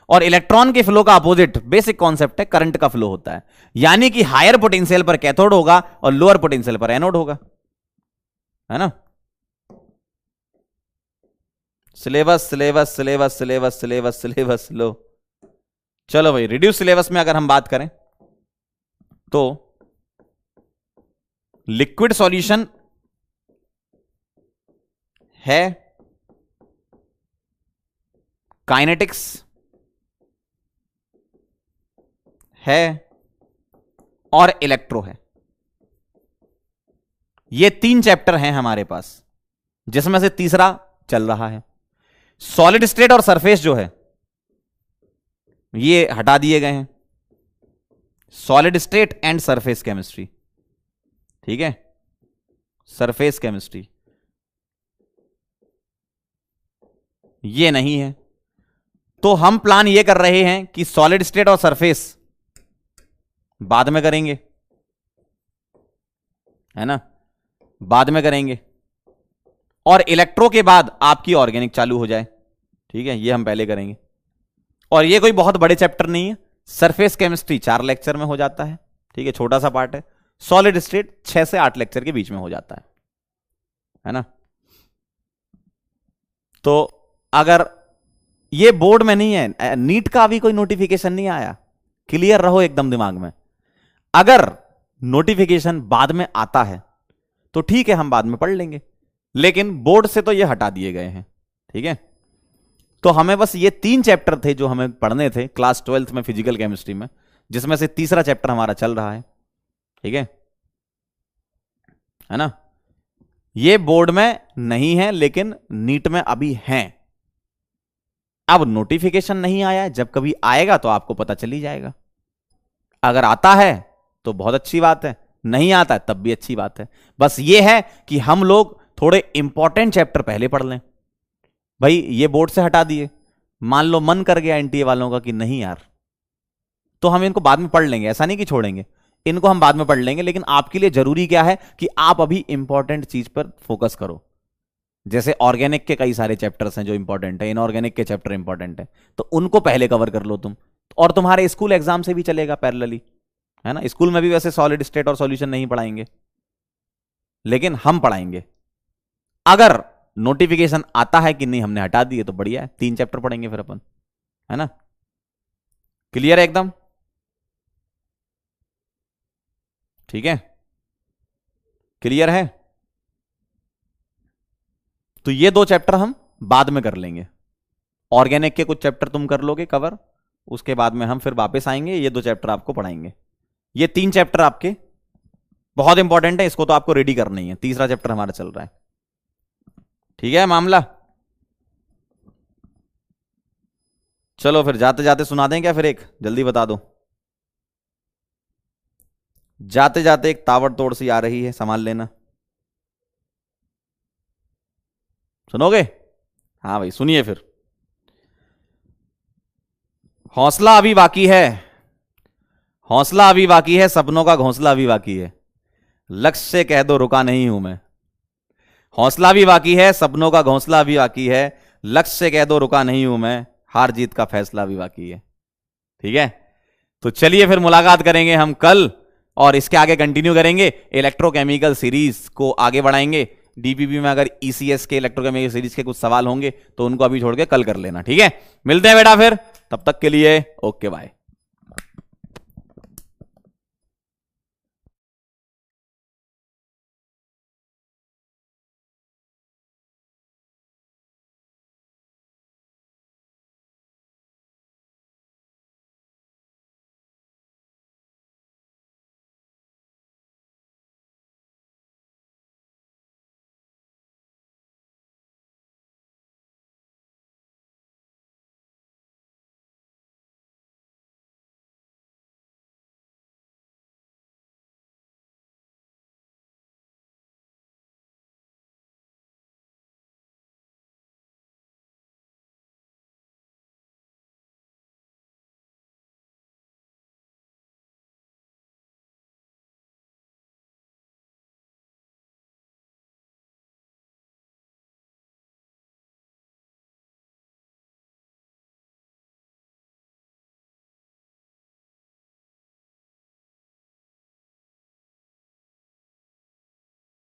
और इलेक्ट्रॉन के फ्लो का अपोजिट बेसिक कॉन्सेप्ट है, करंट का फ्लो होता है। यानी कि हायर पोटेंशियल पर कैथोड होगा और लोअर पोटेंशियल पर एनोड होगा, है ना? Syllabus syllabus syllabus syllabus syllabus syllabus लो। चलो भाई, रिड्यूस सिलेबस में अगर हम बात करें तो लिक्विड सॉल्यूशन है, काइनेटिक्स है और इलेक्ट्रो है। ये 3 चैप्टर हैं हमारे पास, जिसमें से तीसरा चल रहा है। सॉलिड स्टेट और सरफेस जो है ये हटा दिए गए हैं, solid state and surface chemistry, ठीक है? सरफेस केमिस्ट्री ये नहीं है। तो हम प्लान ये कर रहे हैं कि सॉलिड स्टेट और सरफेस बाद में करेंगे, है ना? बाद में करेंगे, और इलेक्ट्रो के बाद आपकी ऑर्गेनिक चालू हो जाए, ठीक है? ये हम पहले करेंगे। और ये कोई बहुत बड़े चैप्टर नहीं है। सरफेस केमिस्ट्री 4 लेक्चर में हो जाता है, ठीक है? छोटा सा पार्ट है। सॉलिड स्टेट 6 से 8 लेक्चर के बीच में हो जाता है ना? तो अगर ये बोर्ड में नहीं है, नीट का अभी कोई नोटिफिकेशन नहीं आया, क्लियर रहो एकदम दिमाग में। अगर नोटिफिकेशन बाद में आता है तो ठीक है, हम बाद में पढ़ लेंगे, लेकिन बोर्ड से तो ये हटा दिए गए हैं, ठीक है? तो हमें बस ये 3 चैप्टर थे जो हमें पढ़ने थे क्लास 12th में फिजिकल केमिस्ट्री में, जिसमें से तीसरा चैप्टर हमारा चल रहा है, ठीक है ना? ये बोर्ड में नहीं है लेकिन नीट में अभी है। अब नोटिफिकेशन नहीं आया है, जब कभी आएगा तो आपको पता चल ही जाएगा। अगर आता है तो बहुत अच्छी बात है, नहीं आता है तब भी अच्छी बात है। बस ये है कि हम लोग थोड़े इंपॉर्टेंट चैप्टर पहले पढ़ लें। भाई ये बोर्ड से हटा दिए, मान लो मन कर गया एनटीए वालों का कि नहीं यार, तो हम इनको बाद में पढ़ लेंगे, ऐसा नहीं कि छोड़ेंगे, इनको हम बाद में पढ़ लेंगे। लेकिन आपके लिए जरूरी क्या है कि आप अभी इंपॉर्टेंट चीज पर फोकस करो। जैसे ऑर्गेनिक के कई सारे चैप्टर्स हैं जो इंपॉर्टेंट है, इनऑर्गेनिक के चैप्टर इंपॉर्टेंट है, तो उनको पहले कवर कर लो तुम, और तुम्हारे स्कूल एग्जाम से भी चलेगा पैरेलली, है ना? स्कूल में भी वैसे सॉलिड स्टेट और सॉल्यूशन नहीं पढ़ाएंगे, लेकिन हम पढ़ाएंगे। अगर नोटिफिकेशन आता है कि नहीं हमने हटा दिए तो बढ़िया है, 3 चैप्टर पढ़ेंगे फिर अपन, है ना? क्लियर है एकदम? ठीक है, क्लियर है? तो ये 2 चैप्टर हम बाद में कर लेंगे। ऑर्गेनिक के कुछ चैप्टर तुम कर लोगे कवर, उसके बाद में हम फिर वापस आएंगे, ये 2 चैप्टर आपको पढ़ाएंगे। ये 3 चैप्टर आपके बहुत इंपॉर्टेंट है, इसको तो आपको रेडी करना ही है। तीसरा चैप्टर हमारा चल रहा है, ठीक है मामला? चलो फिर जाते जाते सुना दें क्या? फिर एक जल्दी बता दो, जाते जाते एक ताबड़तोड़ सी आ रही है, संभाल लेना। सुनोगे? हाँ भाई सुनिए फिर। हौसला अभी बाकी है, हौसला अभी बाकी है, सपनों का घोंसला अभी बाकी है, लक्ष्य से कह दो रुका नहीं हूं मैं। हौसला भी बाकी है, सपनों का घोंसला भी बाकी है, लक्ष्य से कह दो रुका नहीं हूं मैं, हार जीत का फैसला भी बाकी है, ठीक है? तो चलिए फिर मुलाकात करेंगे हम कल, और इसके आगे कंटिन्यू करेंगे, इलेक्ट्रोकेमिकल सीरीज को आगे बढ़ाएंगे। डीपीपी में अगर ईसीएस के इलेक्ट्रोकेमिकल सीरीज के कुछ सवाल होंगे तो उनको अभी छोड़ के कल कर लेना, ठीक है? मिलते हैं बेटा फिर, तब तक के लिए ओके बाय।